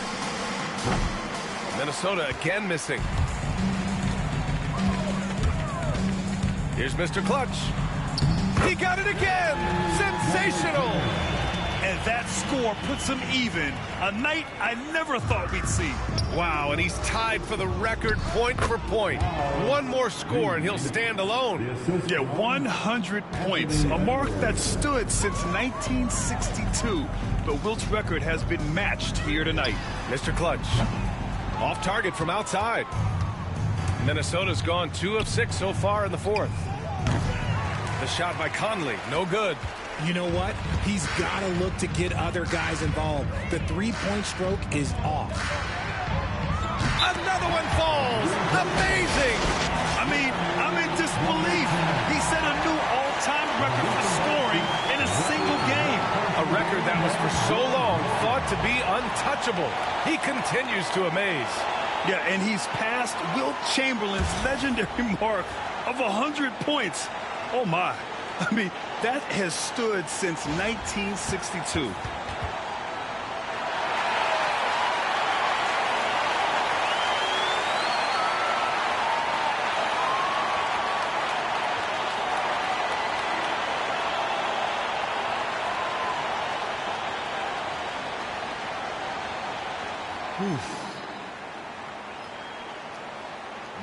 Minnesota again missing. Here's Mr. Clutch. He got it again! Sensational! And that score puts him even. A night I never thought we'd see. Wow, and he's tied for the record point for point. One more score and he'll stand alone. Yeah, 100 points. A mark that stood since 1962. But Wilt's record has been matched here tonight. Mr. Clutch. Off target from outside. Minnesota's gone 2 of 6 so far in the fourth. The shot by Conley, no good. You know what? He's got to look to get other guys involved. The three-point stroke is off. Another one falls. Amazing. I mean, I'm in disbelief. He set a new all-time record for scoring in a single game. A record that was for so long thought to be untouchable. He continues to amaze. Yeah, and he's passed Wilt Chamberlain's legendary mark of 100 points. Oh, my. I mean, that has stood since 1962.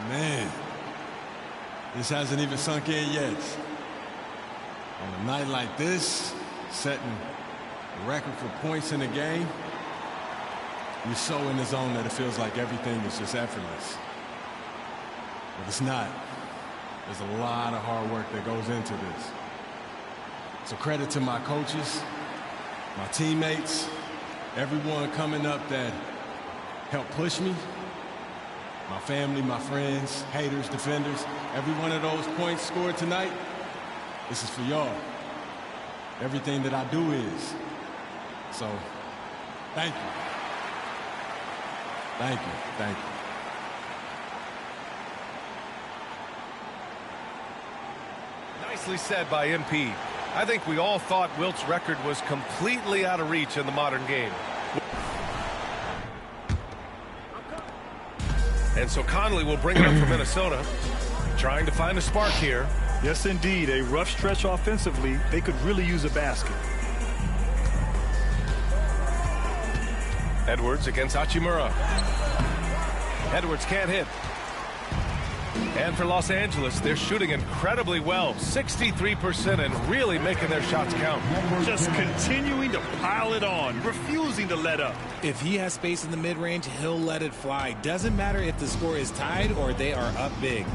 Man, this hasn't even sunk in yet. On a night like this, setting a record for points in a game, you're so in the zone that it feels like everything is just effortless. But it's not. There's a lot of hard work that goes into this. So credit to my coaches, my teammates, everyone coming up that helped push me, my family, my friends, haters, defenders. Every one of those points scored tonight, this is for y'all. Everything that I do is. So, thank you. Thank you. Thank you. Nicely said by MP. I think we all thought Wilt's record was completely out of reach in the modern game. And so Conley will bring it up for Minnesota, trying to find a spark here. Yes, indeed. A rough stretch offensively. They could really use a basket. Edwards against Hachimura. Edwards can't hit. And for Los Angeles, they're shooting incredibly well, 63%, and really making their shots count. Just continuing to pile it on, refusing to let up. If he has space in the mid-range, he'll let it fly. Doesn't matter if the score is tied or they are up big.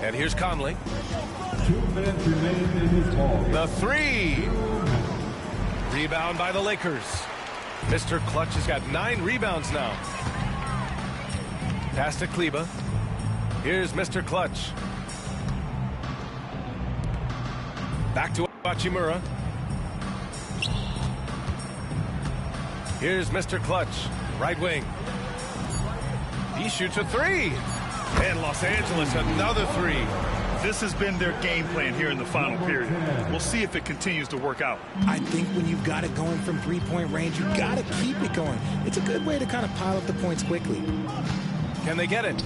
And here's Conley. The three. Rebound by the Lakers. Mr. Clutch has got 9 rebounds now. Pass to Kleba. Here's Mr. Clutch. Back to Hachimura. Here's Mr. Clutch, right wing. He shoots a 3. And Los Angeles another 3. This has been their game plan here in the final period. We'll see if it continues to work out. I think when you've got it going from three-point range, you've got to keep it going. It's a good way to kind of pile up the points quickly. Can they get it?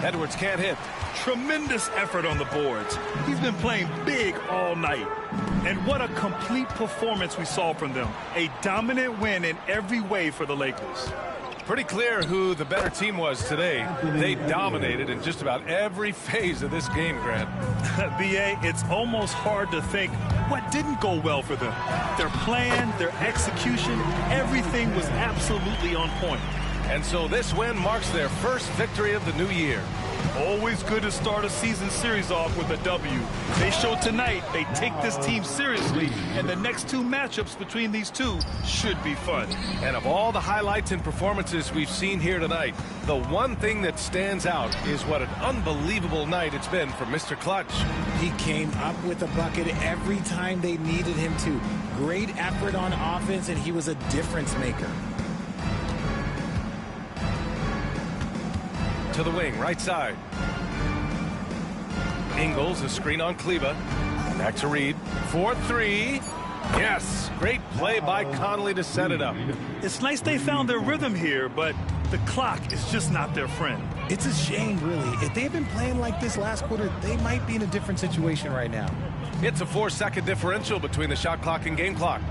Edwards can't hit. Tremendous effort on the boards. He's been playing big all night. And what a complete performance we saw from them. A dominant win in every way for the Lakers. Pretty clear who the better team was today. They dominated in just about every phase of this game, Grant. B.A., it's almost hard to think what didn't go well for them. Their plan, their execution, everything was absolutely on point. And so this win marks their first victory of the new year. Always good to start a season series off with a W. They showed tonight they take this team seriously, and the next 2 matchups between these two should be fun. And of all the highlights and performances we've seen here tonight, the one thing that stands out is what an unbelievable night it's been for Mr. Clutch. He came up with a bucket every time they needed him to. Great effort on offense, and he was a difference maker. To the wing, right side. Ingles, a screen on Kleba. Back to Reed. 4-3. Yes, great play by Conley to set it up. It's nice they found their rhythm here, but the clock is just not their friend. It's a shame, really. If they had been playing like this last quarter, they might be in a different situation right now. It's a 4-second differential between the shot clock and game clock.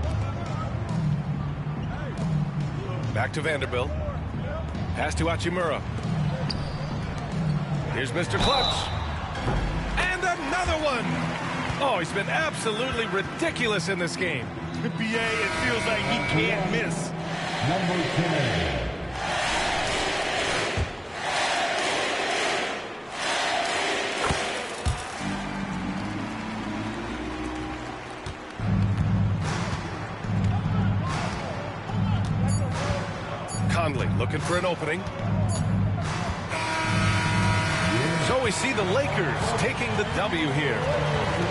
Back to Vanderbilt. Pass to Hachimura. Here's Mr. Clutch. And another one. Oh, he's been absolutely ridiculous in this game. BA, it feels like he can't miss. Number 10. Conley looking for an opening. So we see the Lakers taking the W here.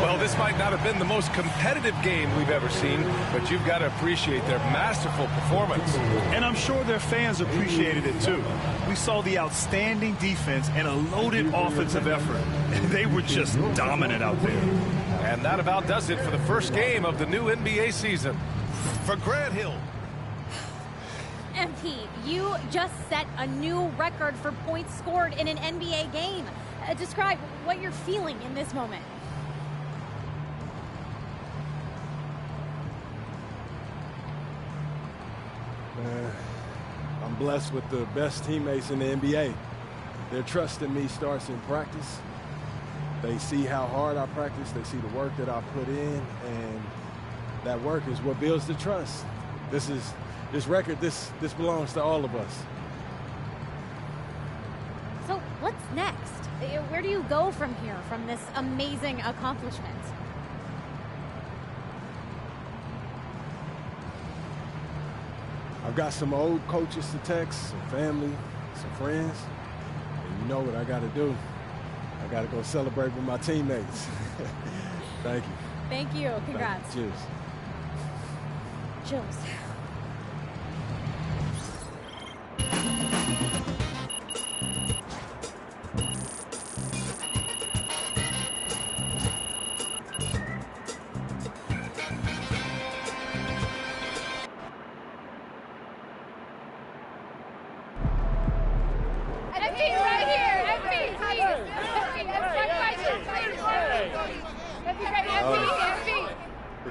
Well, this might not have been the most competitive game we've ever seen, but you've got to appreciate their masterful performance. And I'm sure their fans appreciated it too. We saw the outstanding defense and a loaded offensive effort. They were just dominant out there. And that about does it for the first game of the new NBA season. For Grant Hill. MP, you just set a new record for points scored in an NBA game. Describe what you're feeling in this moment. I'm blessed with the best teammates in the NBA. Their trust in me starts in practice. They see how hard I practice. They see the work that I put in, and that work is what builds the trust. This record belongs to all of us. So what's next? Where do you go from here, from this amazing accomplishment? I've got some old coaches to text, some family, some friends, and you know what I got to do. I got to go celebrate with my teammates. Thank you. Thank you. Congrats. Cheers. Chills.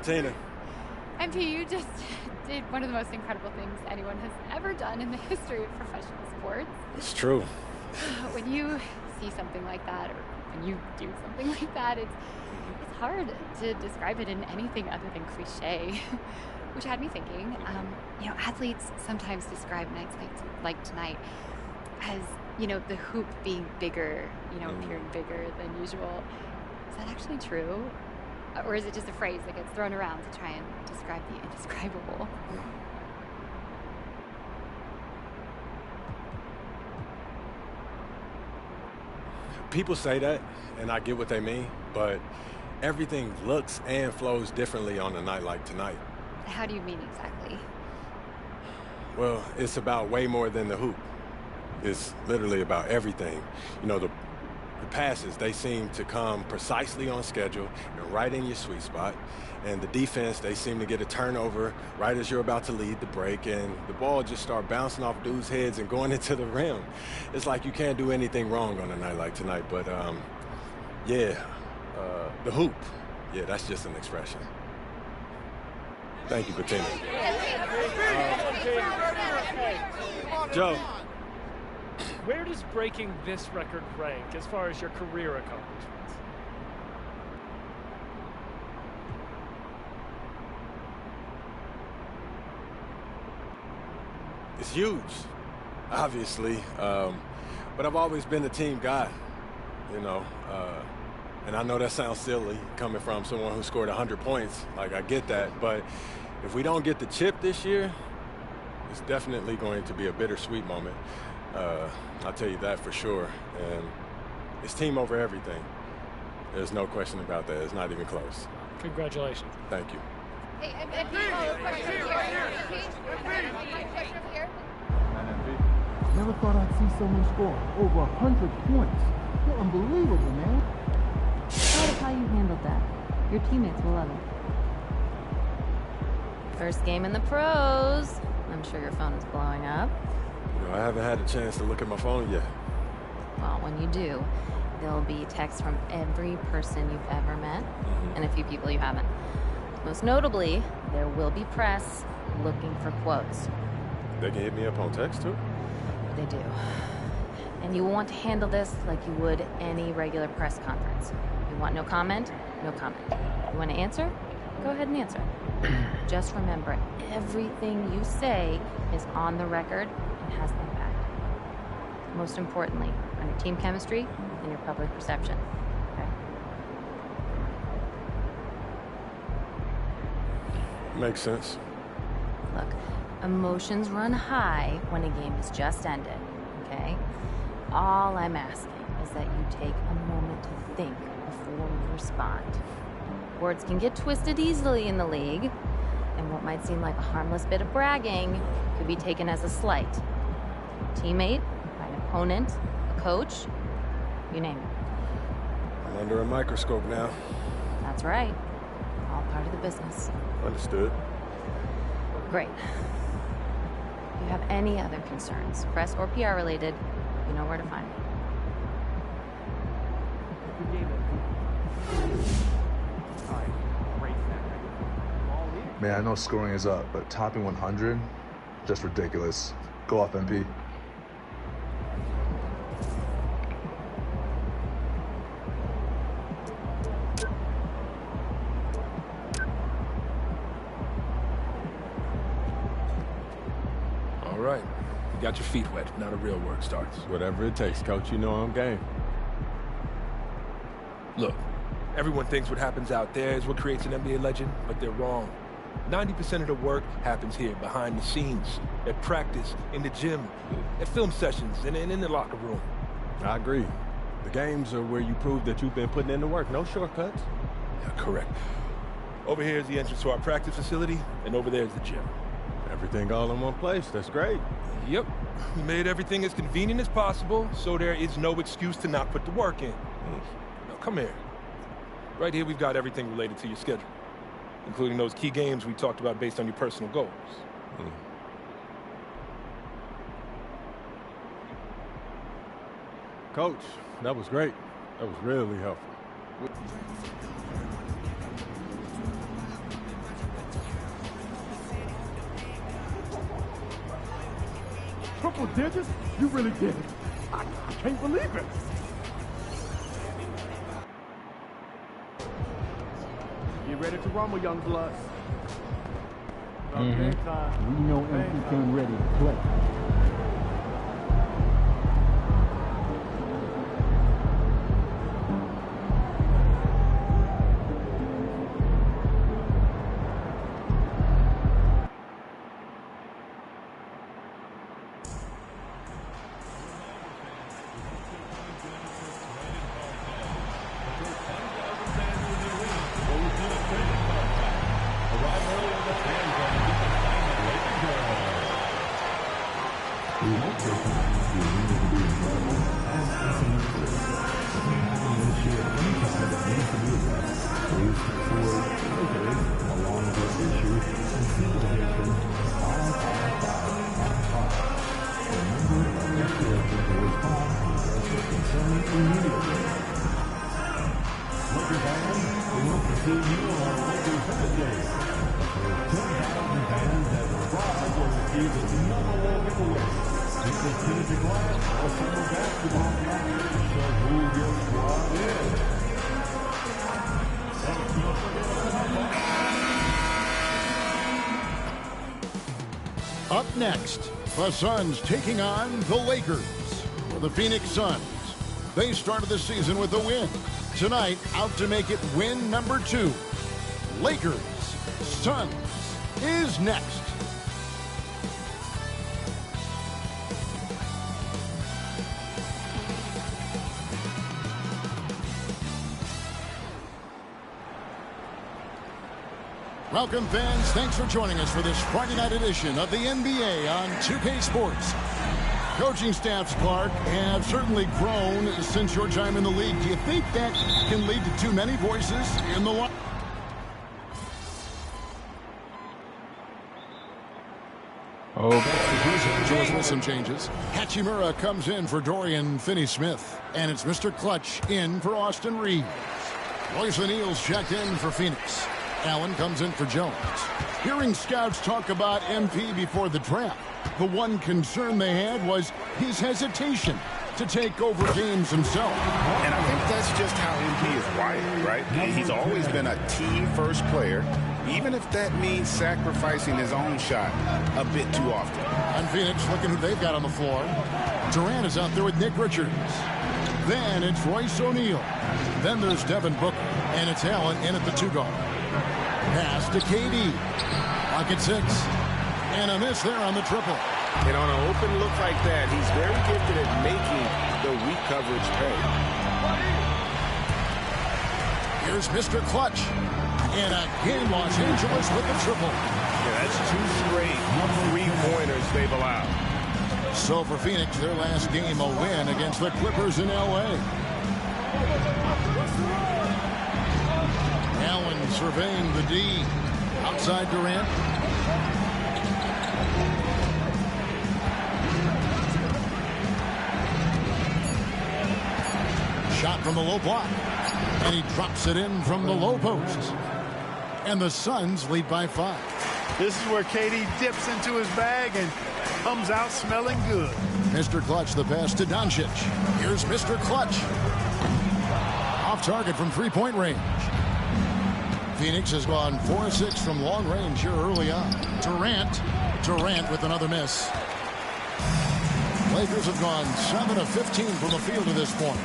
Bettina. MP, you just did one of the most incredible things anyone has ever done in the history of professional sports. It's true. When you see something like that, or when you do something like that, it's hard to describe it in anything other than cliche. Which had me thinking, athletes sometimes describe nights like tonight as, the hoop being bigger, appearing bigger than usual. Is that actually true? Or is it just a phrase that gets thrown around to try and describe the indescribable? People say that, and I get what they mean, but everything looks and flows differently on a night like tonight. How do you mean exactly? Well, it's about way more than the hoop. It's literally about everything. The passes, they seem to come precisely on schedule and right in your sweet spot. And the defense, they seem to get a turnover right as you're about to lead the break, and the ball just start bouncing off dudes' heads and going into the rim. It's like you can't do anything wrong on a night like tonight. But, the hoop, that's just an expression. Thank you, Bettina. Joe. Where does breaking this record rank as far as your career accomplishments? It's huge, obviously, but I've always been the team guy, and I know that sounds silly coming from someone who scored 100 points. Like, I get that, but if we don't get the chip this year, it's definitely going to be a bittersweet moment. I'll tell you that for sure. And it's team over everything. There's no question about that. It's not even close. Congratulations. Thank you. Hey, MP, question here. Never thought I'd see someone score over 100 points. You're unbelievable, man. Proud of how you handled that. Your teammates will love it. First game in the pros. I'm sure your phone is blowing up. I haven't had a chance to look at my phone yet. Well, when you do, there'll be texts from every person you've ever met, and a few people you haven't. Most notably, there will be press looking for quotes. They can hit me up on text, too? They do. And you will want to handle this like you would any regular press conference. You want no comment? No comment. You want to answer? Go ahead and answer. Just remember, everything you say is on the record and has impact. Most importantly, on your team chemistry and your public perception. Okay? Makes sense. Look, emotions run high when a game has just ended, okay? All I'm asking is that you take a moment to think before you respond. Words can get twisted easily in the league, and what might seem like a harmless bit of bragging could be taken as a slight. A teammate, an opponent, a coach, you name it. I'm under a microscope now. That's right. All part of the business. Understood. Great. If you have any other concerns, press or PR related, you know where to find me. Man, I know scoring is up, but topping 100, just ridiculous. Go off, MP. All right. You got your feet wet. Now the real work starts. Whatever it takes, Coach. You know I'm game. Look, everyone thinks what happens out there is what creates an NBA legend, but they're wrong. 90% of the work happens here, behind the scenes, at practice, in the gym, at film sessions, and in the locker room. I agree. The games are where you prove that you've been putting in the work. No shortcuts. Yeah, correct. Over here is the entrance to our practice facility, and over there is the gym. Everything all in one place. That's great. Yep. We made everything as convenient as possible, so there is no excuse to not put the work in. Now, come here. Right here, we've got everything related to your schedule, including those key games we talked about based on your personal goals. Coach, that was great. That was really helpful. Triple digits? You really did it. I can't believe it. Get ready to rumble, young bloods. We know MP came ready to play. Up next, the Suns taking on the Lakers. The Phoenix Suns. They started the season with a win. Tonight, out to make it win number 2. Lakers, Suns is next. Welcome, fans. Thanks for joining us for this Friday night edition of the NBA on 2K Sports. Coaching staffs, Clark, have certainly grown since your time in the league. Do you think that can lead to too many voices in the line? George with some changes. Hachimura comes in for Dorian Finney-Smith. And it's Mr. Clutch in for Austin Reeves. Royce O'Neal's checked in for Phoenix. Allen comes in for Jones. Hearing scouts talk about MP before the draft, the one concern they had was his hesitation to take over games himself. And I think that's just how MP is wired, right? He's always been a team-first player, even if that means sacrificing his own shot a bit too often. And Phoenix, looking who they've got on the floor. Durant is out there with Nick Richards. Then it's Royce O'Neal. Then there's Devin Booker. And it's Allen in at the 2-guard. Pass to KD. Pocket 6. And a miss there on the triple. And on an open look like that, he's very gifted at making the weak coverage pay. Here's Mr. Clutch. And again, Los Angeles with the triple. Yeah, that's 2 straight 3-pointers they've allowed. So for Phoenix, their last game a win against the Clippers in L.A. Allen surveying the D. Outside Durant. Shot from the low block. And he drops it in from the low post. And the Suns lead by 5. This is where KD dips into his bag and comes out smelling good. Mr. Clutch, the pass to Doncic. Here's Mr. Clutch. Off target from 3-point range. Phoenix has gone 4-6 from long range here early on. Durant with another miss. Lakers have gone 7 of 15 from the field to this point.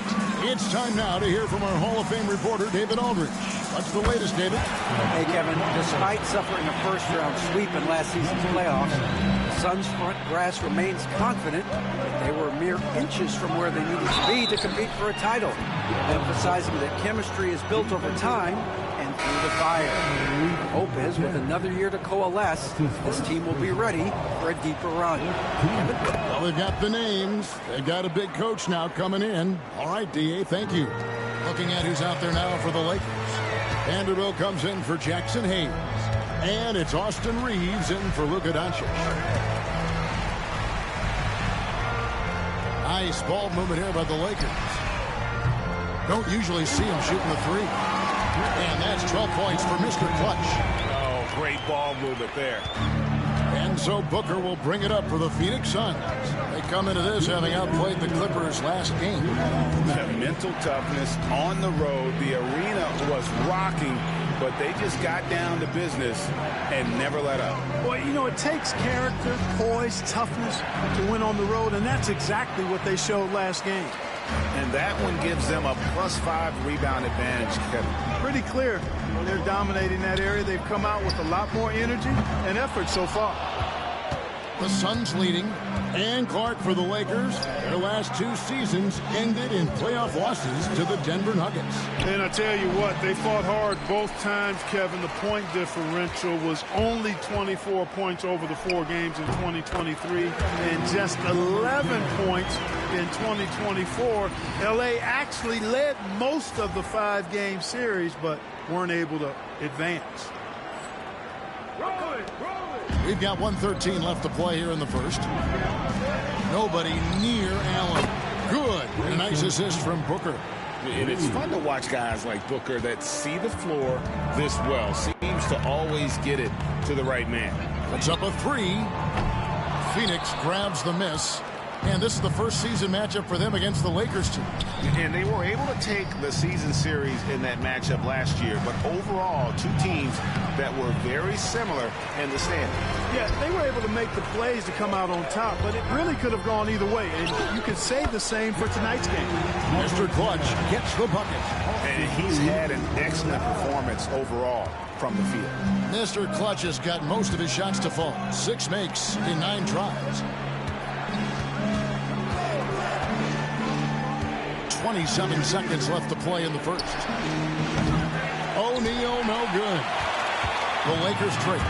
It's time now to hear from our Hall of Fame reporter, David Aldridge. What's the latest, David? Hey, Kevin. Despite suffering a first-round sweep in last season's playoffs, the Suns' front brass remains confident that they were mere inches from where they needed to be to compete for a title, emphasizing that chemistry is built over time and through the fire. Hope is, with another year to coalesce, this team will be ready for a deeper run. Well, they've got the names. They've got a big coach now coming in. All right, D.A., thank you. Looking at who's out there now for the Lakers. Vanderbilt comes in for Jackson Hayes. And it's Austin Reeves in for Luka Doncic. Nice ball movement here by the Lakers. Don't usually see him shooting the 3. And that's 12 points for Mr. Clutch. Oh, great ball movement there. And And so Booker will bring it up for the Phoenix Suns. They come into this having outplayed the Clippers last game. Mental toughness on the road. The arena was rocking, but they just got down to business and never let up. Well, you know, it takes character, poise, toughness to win on the road, and that's exactly what they showed last game. And that one gives them a +5 rebound advantage, Kevin. Pretty clear. You know, they're dominating that area. They've come out with a lot more energy and effort so far. The Suns leading. And Clark for the Lakers. Their last 2 seasons ended in playoff losses to the Denver Nuggets. And I tell you what, they fought hard both times, Kevin. The point differential was only 24 points over the 4 games in 2023 and just 11 points in 2024. LA actually led most of the 5-game series, but weren't able to advance. We've got 1:13 left to play here in the first. Nobody near Allen. Good. A nice assist from Booker. And it's fun to watch guys like Booker that see the floor this well. Seems to always get it to the right man. Puts up a 3. Phoenix grabs the miss. And this is the first season matchup for them against the Lakers team. And they were able to take the season series in that matchup last year. But overall, 2 teams that were very similar in the standings. Yeah, they were able to make the plays to come out on top, but it really could have gone either way. And you could say the same for tonight's game. Mr. Clutch gets the bucket. And he's had an excellent performance overall from the field. Mr. Clutch has got most of his shots to fall. 6 makes in 9 tries. 27 seconds left to play in the first. O'Neal, no good. The Lakers trade.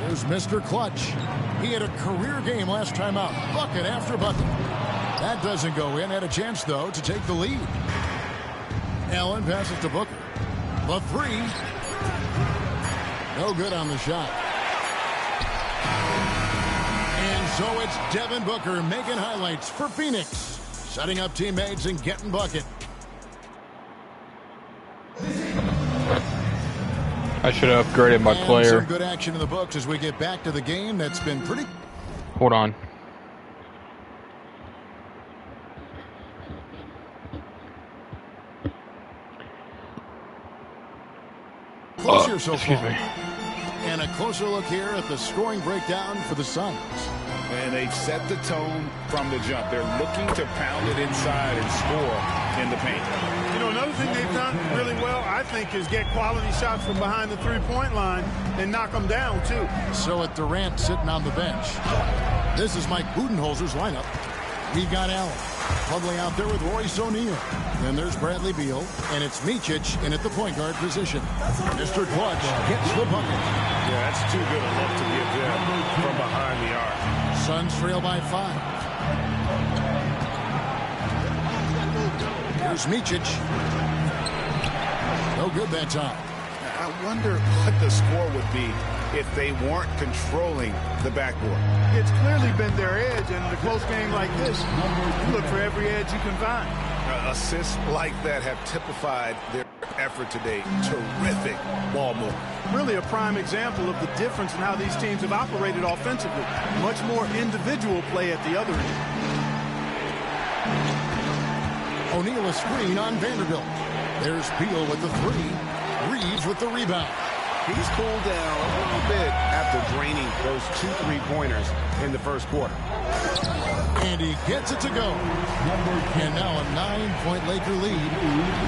Here's Mr. Clutch. He had a career game last time out. Bucket after bucket. That doesn't go in. Had a chance, though, to take the lead. Allen passes to Booker. The 3. No good on the shot. So it's Devin Booker making highlights for Phoenix, setting up teammates and getting bucket. I should have upgraded my player. Some good action in the books as we get back to the game that's been pretty. Hold on. Closer so far. And a closer look here at the scoring breakdown for the Suns. And they've set the tone from the jump. They're looking to pound it inside and score in the paint. You know, another thing they've done really well, I think, is get quality shots from behind the three-point line and knock them down, too. So with Durant sitting on the bench, this is Mike Budenholzer's lineup. We got Allen huddling out there with Royce O'Neal. Then there's Bradley Beal, and it's Micic in at the point guard position. Mr. Clutch gets the bucket. Yeah, that's too good a look to give them from behind the arc. Suns trail by 5. Here's Micic. No good that time. I wonder what the score would be if they weren't controlling the backboard. It's clearly been their edge, and in a close game like this, you look for every edge you can find. Assists like that have typified their effort today. Terrific ball movement. Really a prime example of the difference in how these teams have operated offensively. Much more individual play at the other end. O'Neal a screen on Vanderbilt. There's Beal with the 3. Reeves with the rebound. He's cooled down a little bit after draining those 2 3-pointers in the first quarter. And he gets it to go. And now a 9-point Laker lead.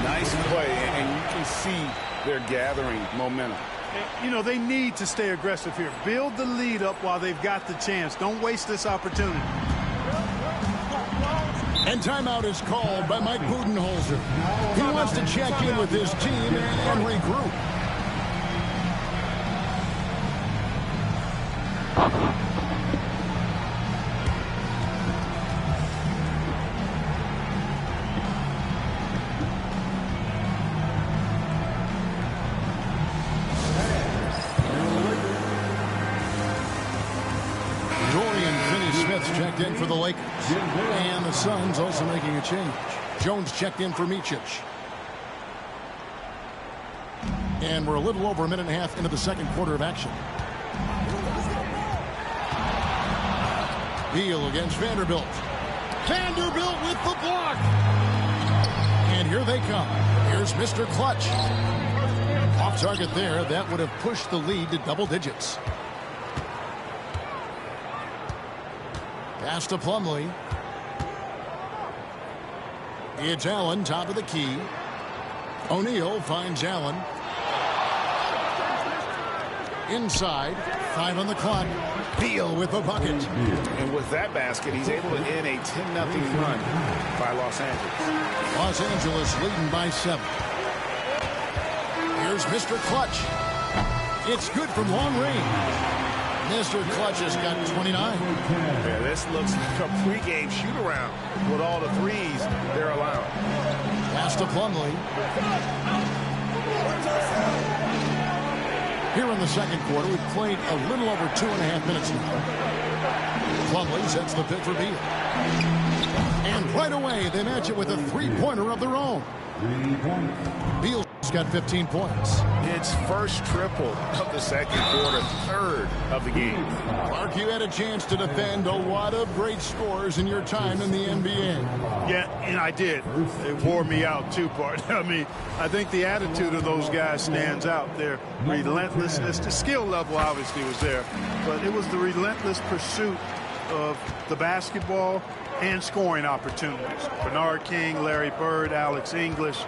Nice play, and you can see they're gathering momentum. You know, they need to stay aggressive here. Build the lead up while they've got the chance. Don't waste this opportunity. And timeout is called by Mike Budenholzer. He wants to check in with his team and regroup. Checked in for the Lakers. And the Suns also making a change. Jones checked in for Micic. And we're a little over a minute and a half into the second quarter of action. Beal against Vanderbilt. Vanderbilt with the block. And here they come. Here's Mr. Clutch. Off target there. That would have pushed the lead to double digits. Pass to Plumlee. It's Allen, top of the key. O'Neal finds Allen. Inside, 5 on the clock. Beal with the bucket. And with that basket, he's able to end a 10-0 run by Los Angeles. Los Angeles leading by 7. Here's Mr. Clutch. It's good from long range. Mr. Clutch has got 29. Yeah, this looks like a pregame shoot-around with all the threes they're allowing. Pass to Plumlee. Here in the second quarter, we've played a little over 2.5 minutes now. Plumlee sets the pick for Beal. And right away, they match it with a three-pointer of their own. Beal's got 15 points. It's first triple of the second quarter, third of the game. Mark, you had a chance to defend a lot of great scores in your time in the NBA. Yeah, and I did. It wore me out, too, Bart. I mean, I think the attitude of those guys stands out. Their relentlessness, the skill level obviously was there, but it was the relentless pursuit of the basketball and scoring opportunities. Bernard King, Larry Bird, Alex English,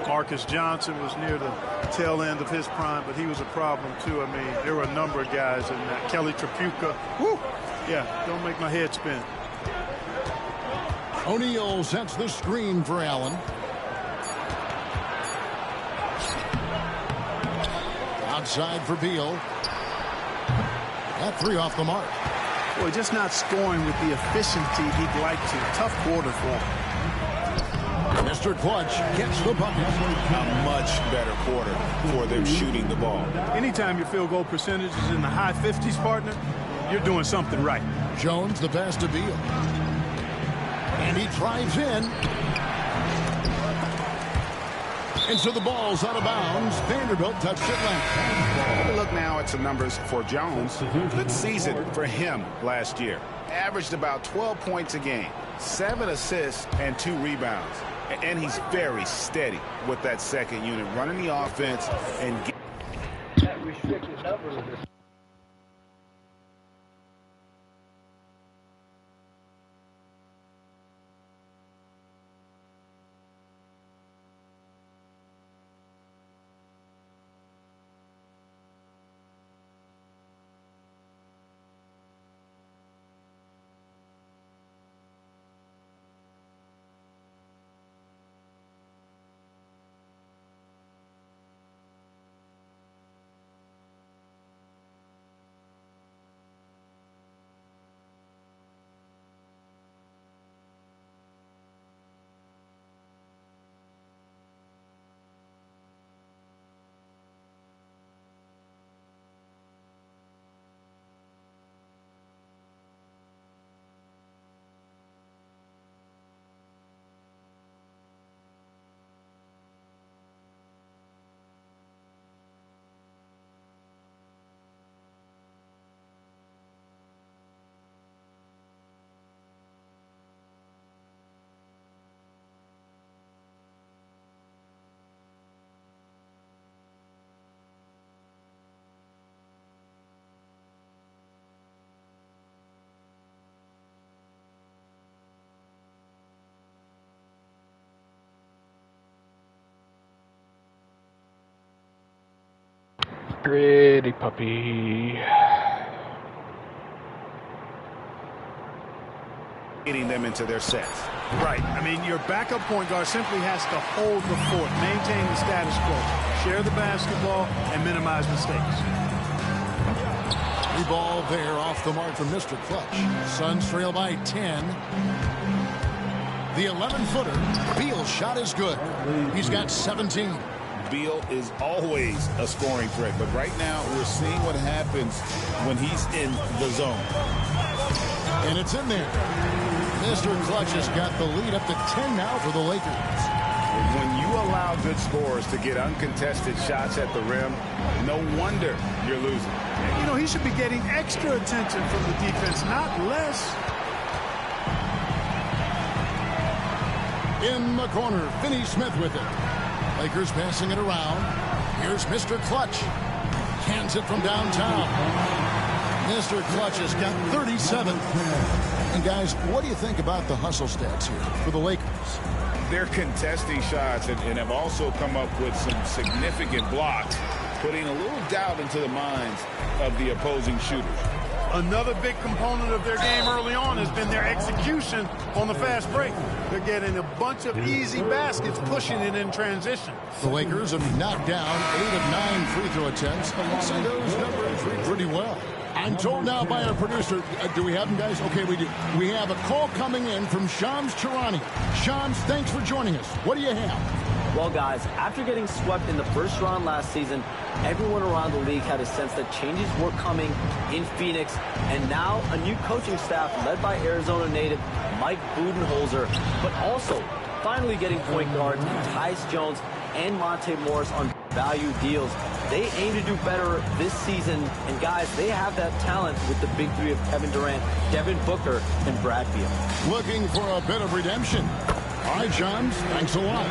Marcus Johnson was near the tail end of his prime, but he was a problem too. I mean, there were a number of guys in that. Kelly Tripucka. Woo! Yeah, don't make my head spin. O'Neal sets the screen for Allen. Outside for Beal. That 3 off the mark. Boy, just not scoring with the efficiency he'd like to. Tough quarter for him. Mr. Clutch gets the bucket. A much better quarter for them shooting the ball. Anytime your field goal percentage is in the high 50s, partner, you're doing something right. Jones, the pass to Beal. And he drives in. And so the ball's out of bounds. Vanderbilt touched it left. Look now at some numbers for Jones. Good season for him last year. Averaged about 12 points a game, 7 assists, and 2 rebounds. And he's very steady with that second unit, running the offense and that restricted number of this. Pretty puppy. getting them into their sets. Right. I mean, your backup point guard simply has to hold the fort, maintain the status quo, share the basketball, and minimize mistakes. Free ball there off the mark from Mr. Clutch. Suns trail by 10. The 11-footer. Beal's shot is good. He's got 17. Beal is always a scoring threat, but right now we're seeing what happens when he's in the zone. And it's in there. Mr. Clutch has got the lead up to 10 now for the Lakers. When you allow good scorers to get uncontested shots at the rim, no wonder you're losing. You know, he should be getting extra attention from the defense, not less. In the corner, Finney Smith with it. Lakers passing it around. Here's Mr. Clutch. Cans it from downtown. Mr. Clutch has got 37. And guys, what do you think about the hustle stats here for the Lakers? They're contesting shots and have also come up with some significant blocks, putting a little doubt into the minds of the opposing shooters. Another big component of their game early on has been their execution on the fast break. They're getting a bunch of easy baskets, pushing it in transition. The Lakers have knocked down 8 of 9 free throw attempts. I'd say those numbers read pretty well. I'm told now by our producer, do we have them, guys? Okay, we do. We have a call coming in from Shams Charania. Shams, thanks for joining us. What do you have? Well, guys, after getting swept in the first round last season, everyone around the league had a sense that changes were coming in Phoenix, and now a new coaching staff led by Arizona native Mike Budenholzer, but also finally getting point guards Tyus Jones and Monte Morris on value deals. They aim to do better this season, and guys, they have that talent with the big three of Kevin Durant, Devin Booker, and Brad Beal. Looking for a bit of redemption. All right, Shams, thanks a lot.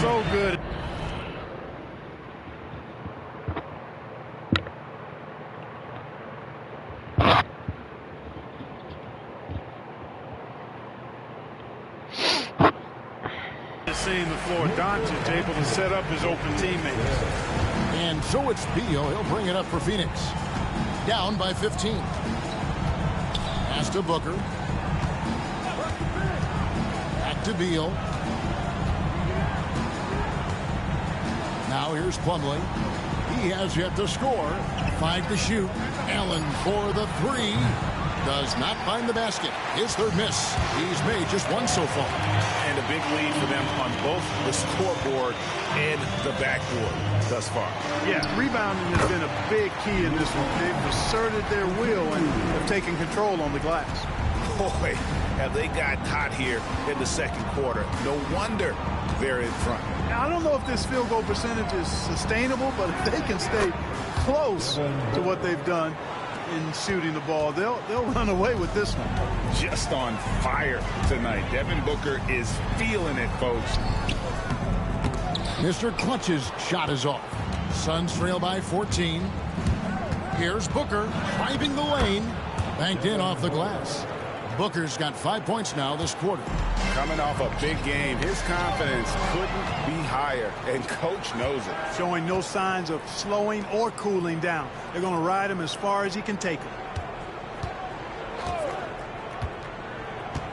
So good. Seeing the floor, Doncic able to set up his open teammates. And so it's Beal. He'll bring it up for Phoenix. Down by 15. Pass to Booker. Back to Beal. Now here's Plumlee. He has yet to score. 5 to shoot. Allen for the 3. Does not find the basket. His third miss. He's made just one so far. And a big lead for them on both the scoreboard and the backboard thus far. Yeah, rebounding has been a big key in this one. They've asserted their will and have taken control on the glass. Boy, have they gotten hot here in the second quarter. No wonder they're in front. Now, I don't know if this field goal percentage is sustainable, but if they can stay close to what they've done in shooting the ball, they'll run away with this one. Just on fire tonight. Devin Booker is feeling it, folks. Mr. Clutch's shot is off. Suns trail by 14. Here's Booker driving the lane. Banked in off the glass. Booker's got 5 points now this quarter. Coming off a big game, his confidence couldn't be higher, and coach knows it. Showing no signs of slowing or cooling down. They're going to ride him as far as he can take him.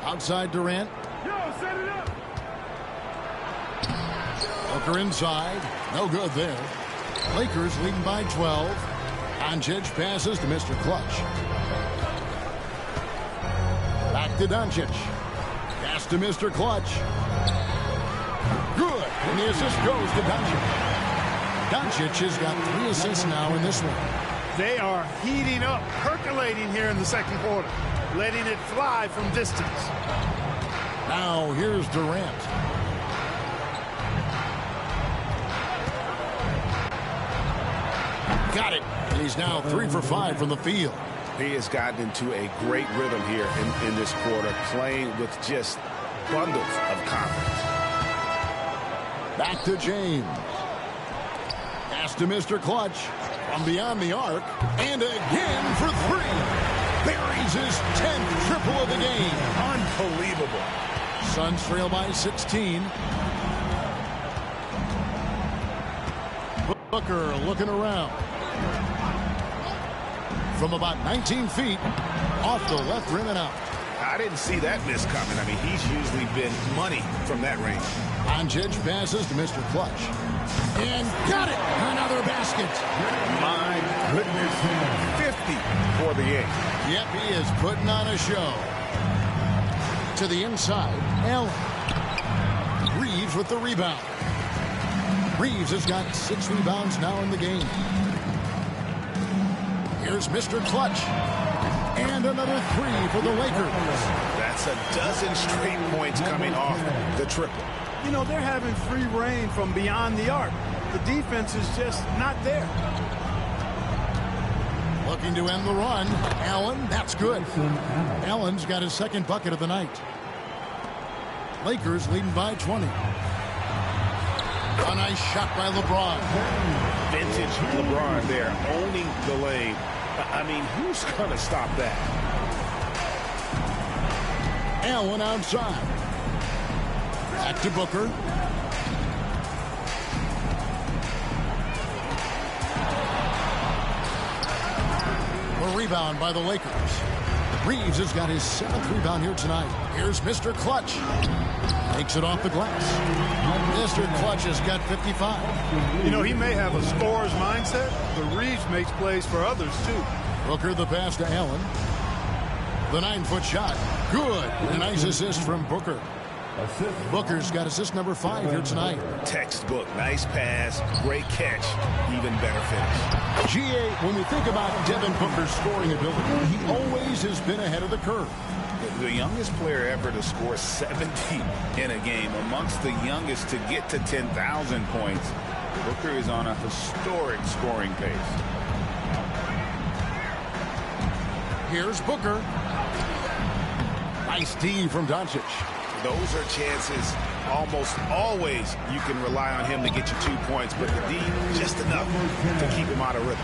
Outside Durant. Yo, set it up. Booker inside. No good there. Lakers leading by 12. Doncic passes to Mr. Clutch. Back to Doncic. Pass to Mr. Clutch. Good. And the assist goes to Doncic. Doncic has got 3 assists now in this one. They are heating up, percolating here in the second quarter, letting it fly from distance. Now here's Durant. Got it. And he's now 3 for 5 from the field. He has gotten into a great rhythm here in this quarter, playing with just bundles of confidence. Back to James. Pass to Mr. Clutch. From beyond the arc. And again for 3. Buries his 10th triple of the game. Unbelievable. Suns trail by 16. Booker looking around. From about 19 feet, off the left rim and out. I didn't see that miss coming. I mean, he's usually been money from that range. Doncic passes to Mr. Clutch. And got it! Another basket. My goodness. 50 for the 8. Yep, he is putting on a show. To the inside, Allen. Reeves with the rebound. Reeves has got 6 rebounds now in the game. Here's Mr. Clutch. And another 3 for the Lakers. That's a dozen straight points coming off the triple. you know, they're having free reign from beyond the arc. The defense is just not there. Looking to end the run. Allen, that's good. Allen's got his second bucket of the night. Lakers leading by 20. A nice shot by LeBron. Vintage LeBron there, owning the lane. I mean, who's going to stop that? Allen outside. Back to Booker. A rebound by the Lakers. Reeves has got his 7th rebound here tonight. Here's Mr. Clutch. Takes it off the glass. Mr. Clutch has got 55. You know, he may have a scorer's mindset, but Reeves makes plays for others, too. Booker the pass to Allen. The 9-foot shot. Good. And a nice assist from Booker. Booker's got assist number 5 here tonight. Textbook. Nice pass. Great catch. Even better finish. GA, when we think about Devin Booker's scoring ability, he always has been ahead of the curve. The youngest player ever to score 70 in a game, amongst the youngest to get to 10,000 points. Booker is on a historic scoring pace. Here's Booker. Nice D from Doncic. Those are chances almost always you can rely on him to get you 2 points, but the D just enough to keep him out of rhythm.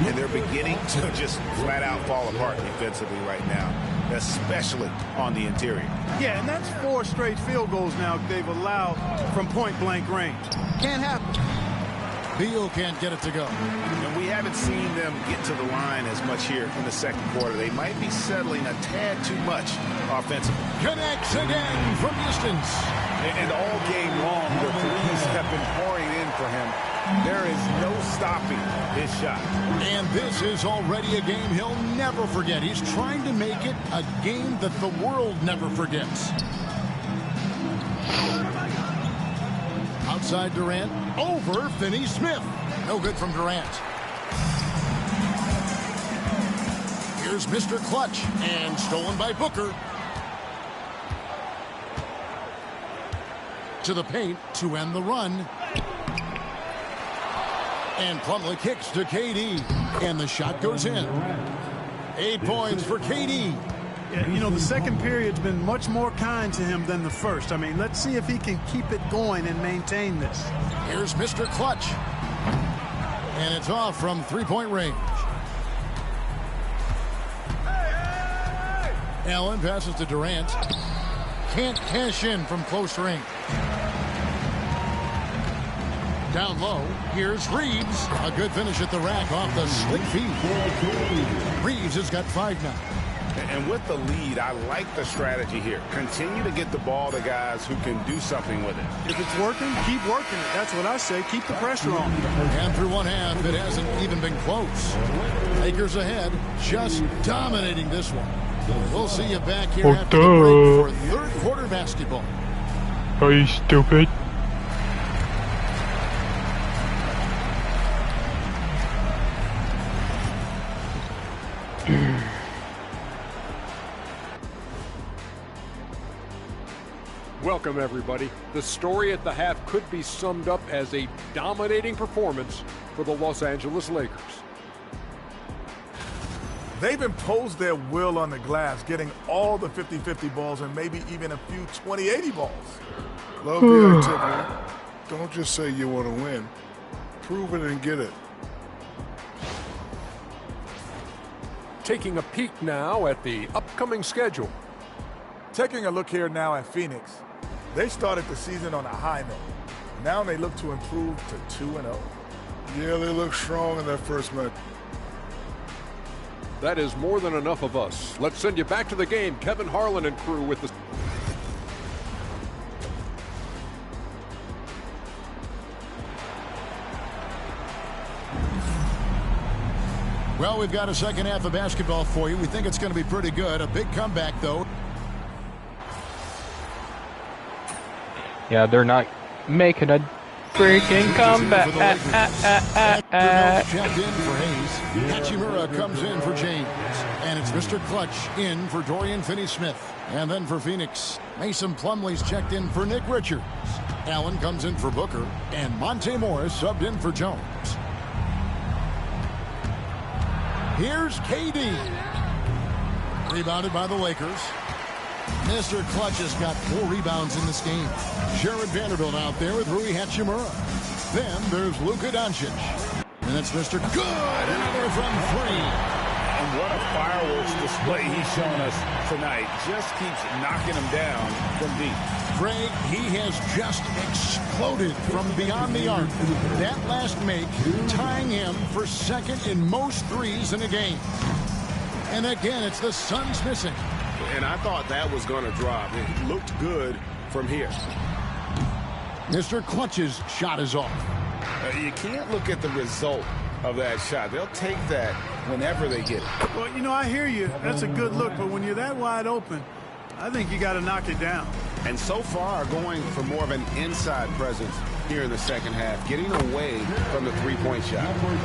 And they're beginning to just flat out fall apart defensively right now, especially on the interior. Yeah, and that's 4 straight field goals now they've allowed from point-blank range. Can't happen. Beal can't get it to go. And we haven't seen them get to the line as much here in the second quarter. They might be settling a tad too much offensively. Connects again from distance. And all game long, the threes have been pouring in for him. There is no stopping his shot. And this is already a game he'll never forget. He's trying to make it a game that the world never forgets. Outside Durant, over Finney-Smith. No good from Durant. Here's Mr. Clutch, and stolen by Booker. To the paint to end the run. And Plumlee kicks to KD, and the shot goes in. 8 points for KD. Yeah, you know, the second period's been much more kind to him than the first. I mean, let's see if he can keep it going and maintain this. Here's Mr. Clutch. And it's off from 3-point range. Allen passes to Durant. Can't cash in from close range. Down low, here's Reeves. A good finish at the rack off the slick feed. Reeves has got 5 now. And with the lead, I like the strategy here. Continue to get the ball to guys who can do something with it. If it's working, keep working it. That's what I say. Keep the pressure on. And through one half, it hasn't even been close. Lakers ahead, just dominating this one. We'll see you back here after the break for third quarter basketball. Are you stupid? Welcome, everybody. The story at the half could be summed up as a dominating performance for the Los Angeles Lakers. They've imposed their will on the glass, getting all the 50-50 balls and maybe even a few 20-80 balls. Love the activity. Don't just say you want to win. Prove it and get it. Taking a peek now at the upcoming schedule. Taking a look here now at Phoenix. They started the season on a high note. Now they look to improve to 2-0. Yeah, they look strong in their first match. That is more than enough of us. Let's send you back to the game. Kevin Harlan and crew with the... Well, we've got a second half of basketball for you. We think it's going to be pretty good. A big comeback, though. Yeah, they're not making a freaking comeback. Checked in for Hayes. Hachimura comes in for James. And it's Mr. Clutch in for Dorian Finney-Smith. And then for Phoenix, Mason Plumlee's checked in for Nick Richards. Allen comes in for Booker, and Monte Morris subbed in for Jones. Here's KD. Rebounded by the Lakers. Mr. Clutch has got 4 rebounds in this game. Jared Vanderbilt out there with Rui Hachimura. Then there's Luka Doncic. And it's Mr. Good. Another from 3. And what a fireworks display he's shown us tonight. Just keeps knocking him down from deep. Greg, he has just exploded from beyond the arc. That last make tying him for second in most threes in a game. And again, it's the Suns missing. And I thought that was going to drop. It looked good from here. Mr. Clutch's shot is off. You can't look at the result of that shot. They'll take that whenever they get it. Well, you know, I hear you. That's a good look. But when you're that wide open, I think you got to knock it down. And so far, going for more of an inside presence here in the second half, getting away from the three-point shot.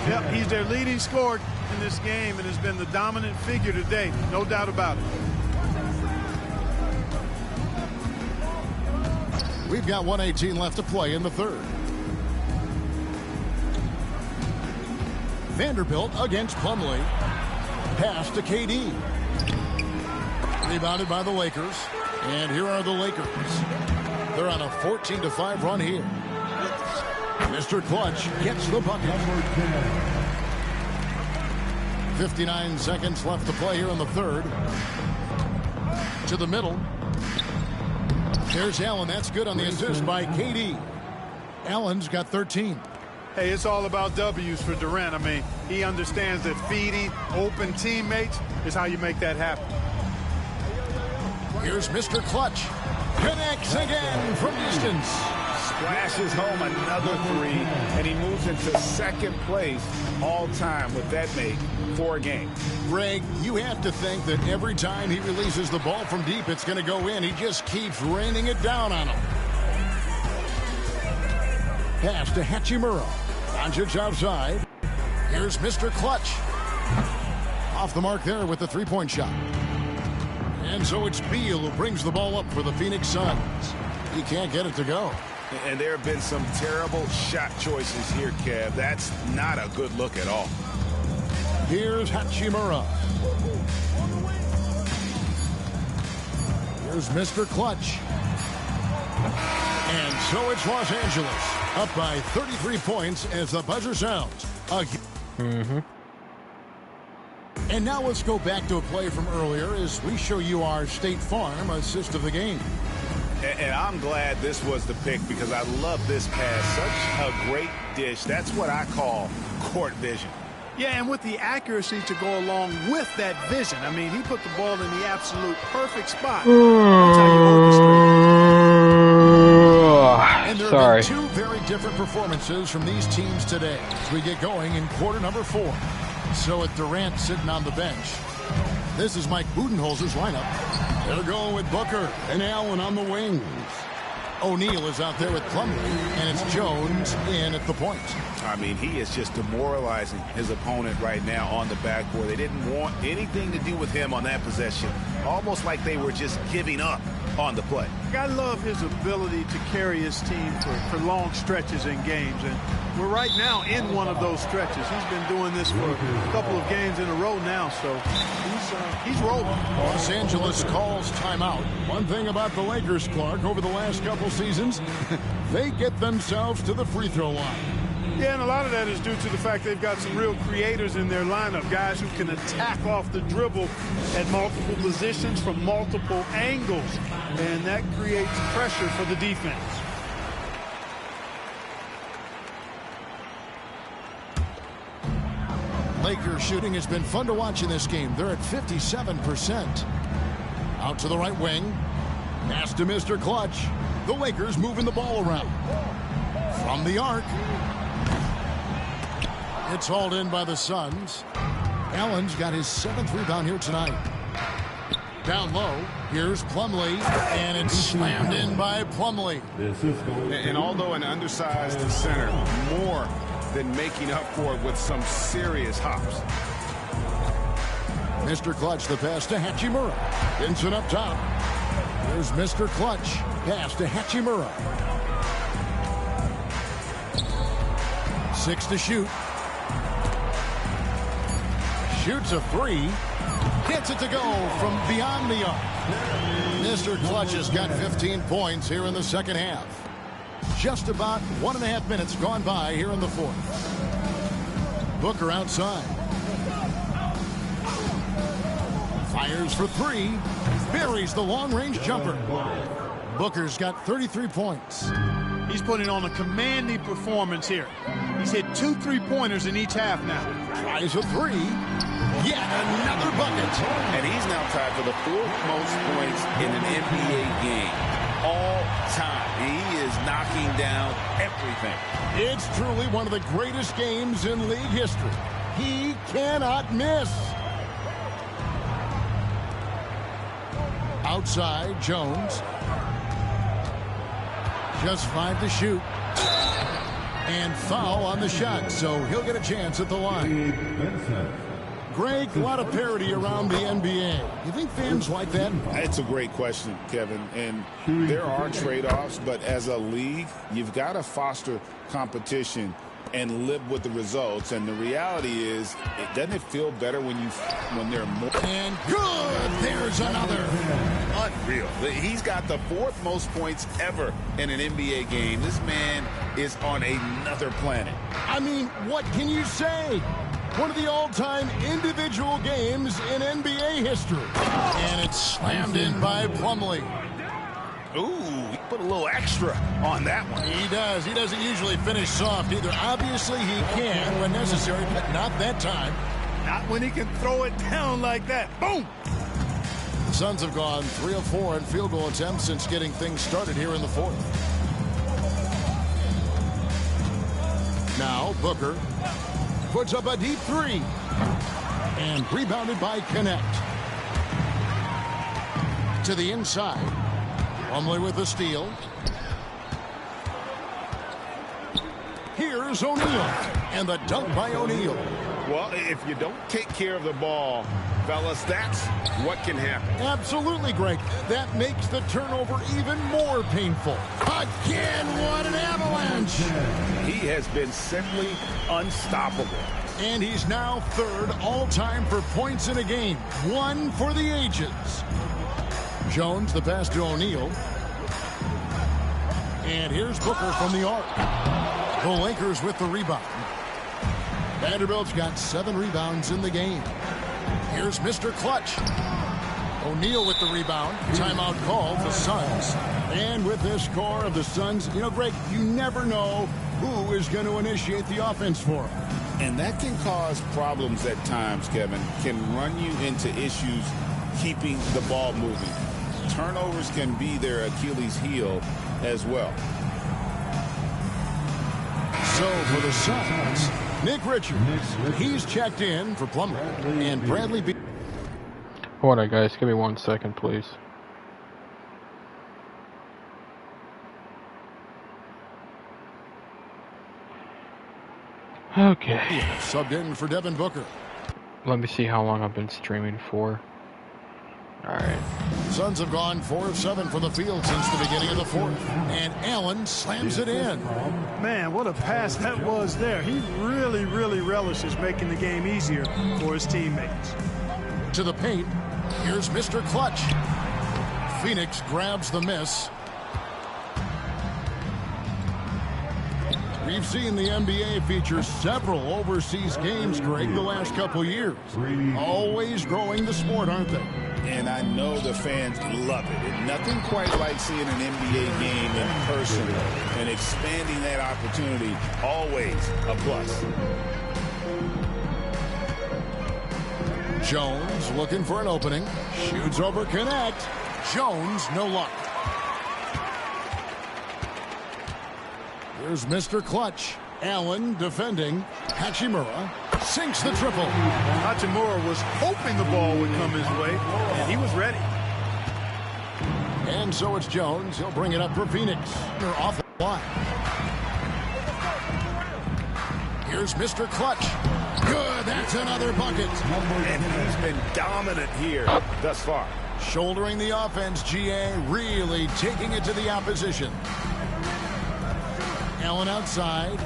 Yep, he's their leading scorer in this game and has been the dominant figure today. No doubt about it. We've got 1:18 left to play in the third. Vanderbilt against Plumlee. Pass to KD. Rebounded by the Lakers. And here are the Lakers. They're on a 14-5 run here. Mr. Clutch gets the bucket. 59 seconds left to play here in the third. To the middle. There's Allen. That's good on the assist by KD. Allen's got 13. Hey, it's all about W's for Durant. I mean, he understands that feeding open teammates is how you make that happen. Here's Mr. Clutch. Connects again from distance. Splashes home another 3, and he moves into second place all time with that make for a game. Greg, you have to think that every time he releases the ball from deep, it's going to go in. He just keeps raining it down on him. Pass to Hachimura. Doncic outside. Here's Mr. Clutch. Off the mark there with the three-point shot. And so it's Beal who brings the ball up for the Phoenix Suns. He can't get it to go. And there have been some terrible shot choices here, Kev. That's not a good look at all. Here's Hachimura. Here's Mr. Clutch. And so it's Los Angeles up by 33 points as the buzzer sounds. And now let's go back to a play from earlier as we show you our State Farm assist of the game. And I'm glad this was the pick because I love this pass. Such a great dish. That's what I call court vision. Yeah, and with the accuracy to go along with that vision. I mean, he put the ball in the absolute perfect spot. That's how you orchestrate. And there have been 2 very different performances from these teams today as we get going in quarter number 4. So with Durant sitting on the bench, this is Mike Budenholzer's lineup. They're going with Booker and Allen on the wings. O'Neal is out there with Plumlee, and it's Jones in at the point. I mean, he is just demoralizing his opponent right now on the backboard. They didn't want anything to do with him on that possession. Almost like they were just giving up on the play. I love his ability to carry his team for long stretches in games. And we're right now in one of those stretches. He's been doing this for a couple of games in a row now, so he's rolling. Los Angeles calls timeout. One thing about the Lakers, Clark, over the last couple seasons, they get themselves to the free throw line. Yeah, and a lot of that is due to the fact they've got some real creators in their lineup, guys who can attack off the dribble at multiple positions from multiple angles, and that creates pressure for the defense. Lakers shooting has been fun to watch in this game. They're at 57%. Out to the right wing. Pass to Mr. Clutch. The Lakers moving the ball around. From the arc. It's hauled in by the Suns. Allen's got his 7th rebound here tonight. Down low, here's Plumlee, and it's slammed in by Plumlee. And although an undersized center, more than making up for it with some serious hops. Mr. Clutch, the pass to Hachimura. Vincent up top. Here's Mr. Clutch. Pass to Hachimura. 6 to shoot. Shoots a 3. Gets it to go from beyond the arc. Mr. Clutch has got 15 points here in the second half. Just about 1.5 minutes gone by here in the fourth. Booker outside. Fires for 3. Buries the long-range jumper. Booker's got 33 points. He's putting on a commanding performance here. He's hit 2 3-pointers in each half now. Tries a 3. Yet another bucket. And he's now tied for the 4th most points in an NBA game all time. He is knocking down everything. It's truly one of the greatest games in league history. He cannot miss. Outside, Jones. Just 5 to shoot. And foul on the shot, so he'll get a chance at the line. Greg, a lot of parity around the NBA. You think fans like that? It's a great question, Kevin. And there are trade-offs, but as a league, you've got to foster competition and live with the results. And the reality is, doesn't it feel better when there are more? And good! There's another. Unreal. He's got the 4th most points ever in an NBA game. This man is on another planet. I mean, what can you say? One of the all-time individual games in NBA history. And it's slammed in by Plumlee. Ooh, he put a little extra on that one. He does. He doesn't usually finish soft either. Obviously, he can when necessary, but not that time. Not when he can throw it down like that. Boom! The Suns have gone 3 of 4 in field goal attempts since getting things started here in the fourth. Now, Booker puts up a deep 3. And rebounded by Connect. To the inside. Plumlee with the steal. Here's O'Neal. And the dunk by O'Neal. Well, if you don't take care of the ball, fellas, that's what can happen. Absolutely, Greg. That makes the turnover even more painful. Again, what an avalanche. He has been simply unstoppable. And he's now 3rd all-time for points in a game. 1 for the ages. Jones, the pass to O'Neal. And here's Booker from the arc. The Lakers with the rebound. Vanderbilt's got 7 rebounds in the game. Here's Mr. Clutch. O'Neal with the rebound. Timeout called the Suns. And with this score of the Suns, you know, Greg, you never know who is going to initiate the offense for them. And that can cause problems at times, Kevin. Can run you into issues keeping the ball moving. Turnovers can be their Achilles heel as well. So for the Suns, Nick Richards, he's checked in for Plumlee, and Bradley B. Hold on, guys. Give me 1 second, please. Okay. Subbed in for Devin Booker. Let me see how long I've been streaming for. Alright. Suns have gone 4 of 7 from the field since the beginning of the fourth. And Allen slams it in. Man, what a pass that was there. He really, really relishes making the game easier for his teammates. To the paint. Here's Mr. Clutch. Phoenix grabs the miss. We've seen the NBA feature several overseas games, Greg, the last couple years. Always growing the sport, aren't they? And I know the fans love it. And nothing quite like seeing an NBA game in person and expanding that opportunity. Always a plus. Jones looking for an opening. Shoots over Connect. Jones, no luck. Here's Mr. Clutch. Allen defending. Hachimura sinks the triple. Hachimura was hoping the ball would come his way, and he was ready. And so it's Jones. He'll bring it up for Phoenix. They're off the line. Here's Mr. Clutch. Good. That's another bucket. And he's been dominant here thus far. Shouldering the offense, GA really taking it to the opposition. Allen outside.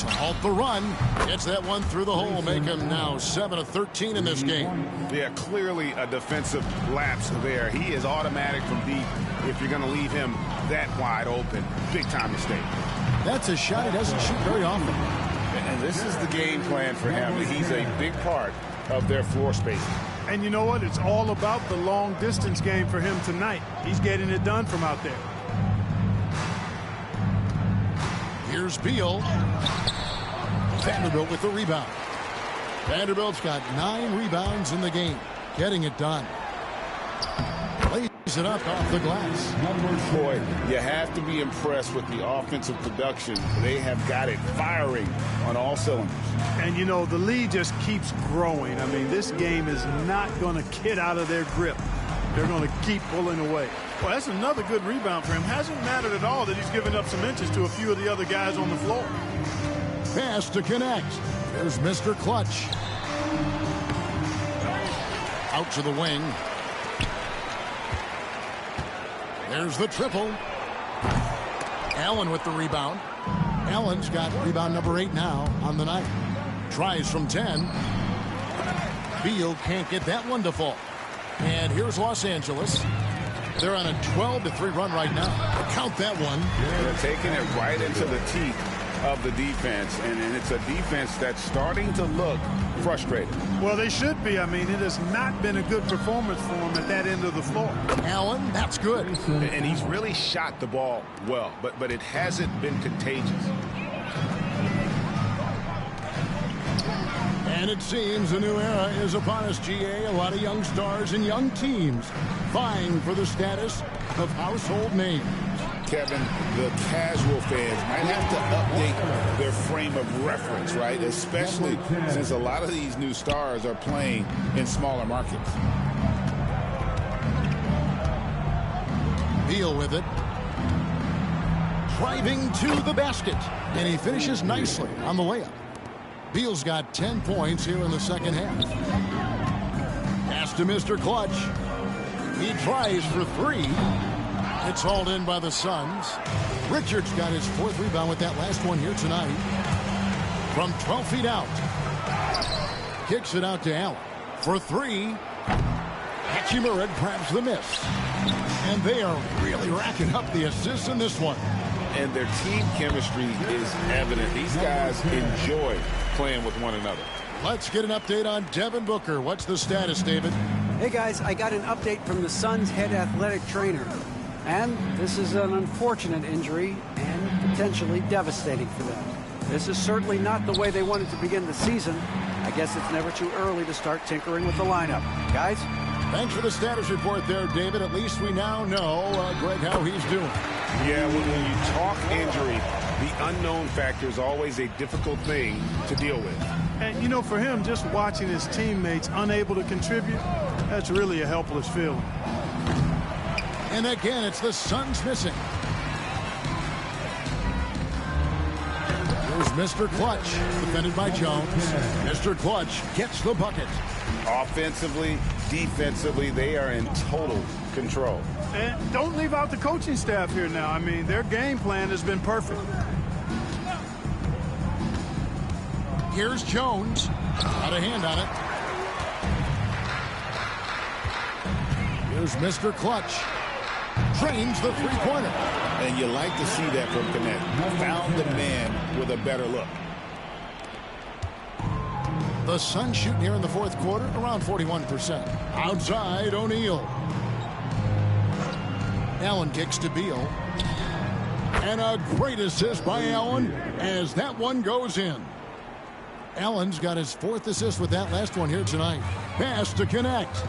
to halt the run. Gets that one through the hole, make him now 7 of 13 in this game. Yeah, clearly a defensive lapse there. He is automatic from deep if you're going to leave him that wide open. Big time mistake. That's a shot he doesn't shoot very often. And this is the game plan for him. He's a big part of their floor space. And you know what? It's all about the long distance game for him tonight. He's getting it done from out there. Here's Beal. Vanderbilt with the rebound. Vanderbilt's got 9 rebounds in the game. Getting it done. Lays it up off the glass. Boy, you have to be impressed with the offensive production. They have got it firing on all cylinders. And, you know, the lead just keeps growing. I mean, this game is not going to get out of their grip. They're going to keep pulling away. Well, that's another good rebound for him. Hasn't mattered at all that he's given up some inches to a few of the other guys on the floor. Pass to connect. There's Mr. Clutch. Out to the wing. There's the triple. Allen with the rebound. Allen's got rebound number 8 now on the night. Tries from 10. Beal can't get that one to fall. And here's Los Angeles. They're on a 12-3 run right now. Count that one. They're taking it right into the teeth of the defense, and it's a defense that's starting to look frustrated. Well, they should be. I mean, it has not been a good performance for him at that end of the floor. Allen, that's good. And he's really shot the ball well, but it hasn't been contagious. And it seems a new era is upon us, GA. A lot of young stars and young teams vying for the status of household names. Kevin, the casual fans might have to update their frame of reference, right? Especially since a lot of these new stars are playing in smaller markets. Beal with it. Driving to the basket. And he finishes nicely on the layup. Beal's got 10 points here in the second half. Pass to Mr. Clutch. He tries for 3. It's hauled in by the Suns. Richards got his 4th rebound with that last one here tonight. From 12 feet out. Kicks it out to Allen. For 3. Hachimura grabs the miss. And they are really racking up the assists in this one. And their team chemistry is evident. These guys enjoy playing with one another. Let's get an update on Devin Booker. What's the status, David? Hey, guys, I got an update from the Suns' head athletic trainer. And this is an unfortunate injury and potentially devastating for them. This is certainly not the way they wanted to begin the season. I guess it's never too early to start tinkering with the lineup. Guys? Thanks for the status report there, David. At least we now know, Greg, how he's doing. Yeah, when you talk injury, the unknown factor is always a difficult thing to deal with. And, you know, for him, just watching his teammates unable to contribute, that's really a helpless feeling. And again, it's the Suns missing. Here's Mr. Clutch, defended by Jones. Mr. Clutch gets the bucket. Offensively, defensively, they are in total control. And don't leave out the coaching staff here now. I mean, their game plan has been perfect. Here's Jones. Got a hand on it. Here's Mr. Clutch. Trains the three-pointer. And you like to see that from Connect. Found the man with a better look. The Suns shooting here in the fourth quarter around 41%. Outside, O'Neal. Allen kicks to Beal. And a great assist by Allen as that one goes in. Allen's got his 4th assist with that last one here tonight. Pass to Connect.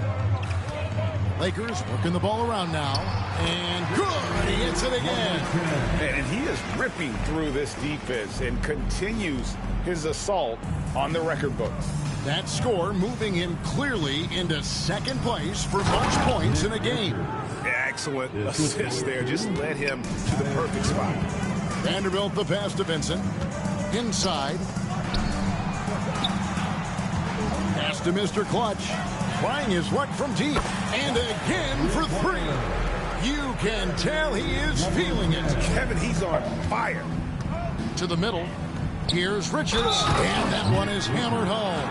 Lakers working the ball around now. And good. He hits it again. And he is ripping through this defense and continues his assault on the record books. That score moving him clearly into second place for most points in a game. Excellent assist there. Just led him to the perfect spot. Vanderbilt the pass to Vincent. Inside. Pass to Mr. Clutch. Trying his luck from deep. And again for 3. You can tell he is feeling it. Kevin, he's on fire. To the middle. Here's Richards, and that one is hammered home.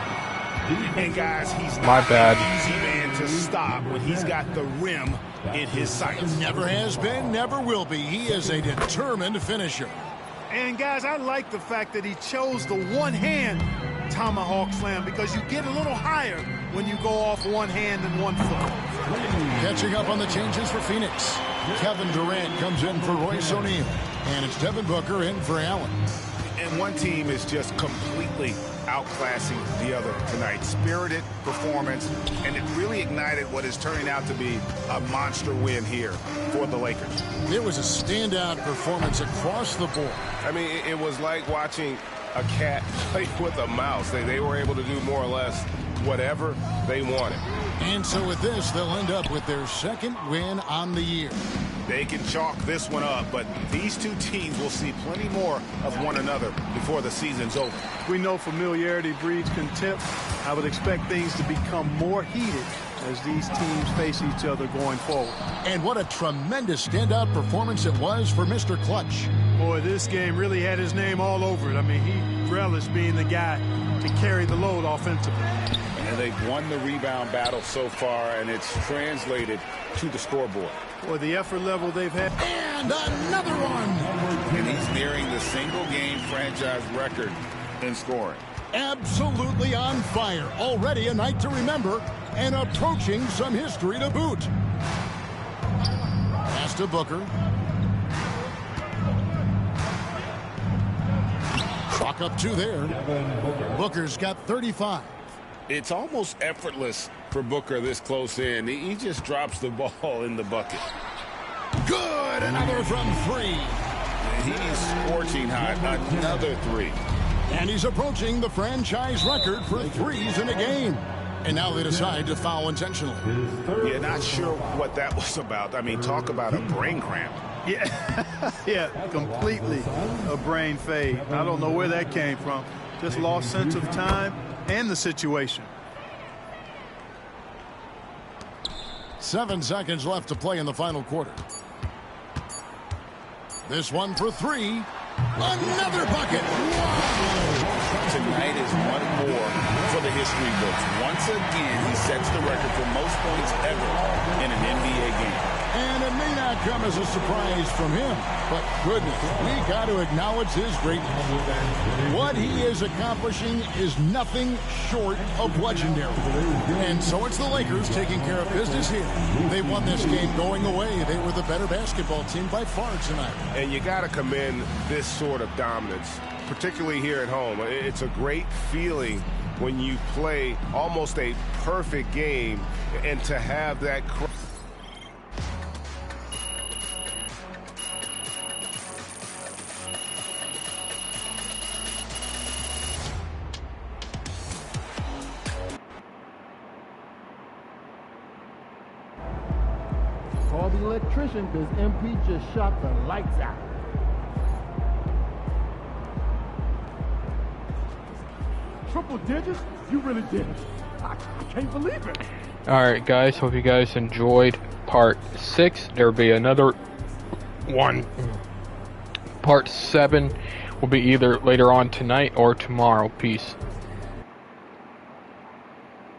And guys, he's My bad. an easy man to stop when he's got the rim in his sights. Never has been, never will be. He is a determined finisher. And guys, I like the fact that he chose the one-hand tomahawk slam because you get a little higher when you go off one hand and 1 foot. Catching up on the changes for Phoenix. Kevin Durant comes in for Royce O'Neal, and it's Devin Booker in for Allen. And one team is just completely outclassing the other tonight. Spirited performance, and it really ignited what is turning out to be a monster win here for the Lakers. It was a standout performance across the board. I mean, it was like watching a cat play with a mouse. They were able to do more or less whatever they wanted. And so with this, they'll end up with their second win on the year. They can chalk this one up, but these two teams will see plenty more of one another before the season's over. We know familiarity breeds contempt. I would expect things to become more heated as these teams face each other going forward. And what a tremendous standout performance it was for Mr. Clutch. Boy, this game really had his name all over it. I mean, he relished being the guy to carry the load offensively. And they've won the rebound battle so far, and it's translated to the scoreboard. Boy, the effort level they've had. And another one. And he's nearing the single-game franchise record in scoring. Absolutely on fire. Already a night to remember, and approaching some history to boot. Pass to Booker. Clock up 2 there. Booker's got 35. It's almost effortless for Booker this close in. He just drops the ball in the bucket. Good! Another from 3. He's scorching hot. Another 3. And he's approaching the franchise record for threes in a game. And now they decide to foul intentionally. Yeah, not sure what that was about. I mean, talk about a brain cramp. Yeah, yeah, completely a brain fade. I don't know where that came from. Just lost sense of time and the situation. 7 seconds left to play in the final quarter. This one for 3. Another bucket. Wow. Tonight is one more for the history books. Once again, he sets the record for most points ever in an NBA game. And it may not come as a surprise from him, but goodness, we got to acknowledge his greatness. What he is accomplishing is nothing short of legendary. And so it's the Lakers taking care of business here. They won this game going away. They were the better basketball team by far tonight. And you got to commend this sort of dominance, particularly here at home. It's a great feeling when you play almost a perfect game, and to have that Call the electrician because MP just shot the lights out. Triple digits? You really did it. I can't believe it. Alright guys, hope you guys enjoyed part 6. There'll be another one. Part 7 will be either later on tonight or tomorrow. Peace.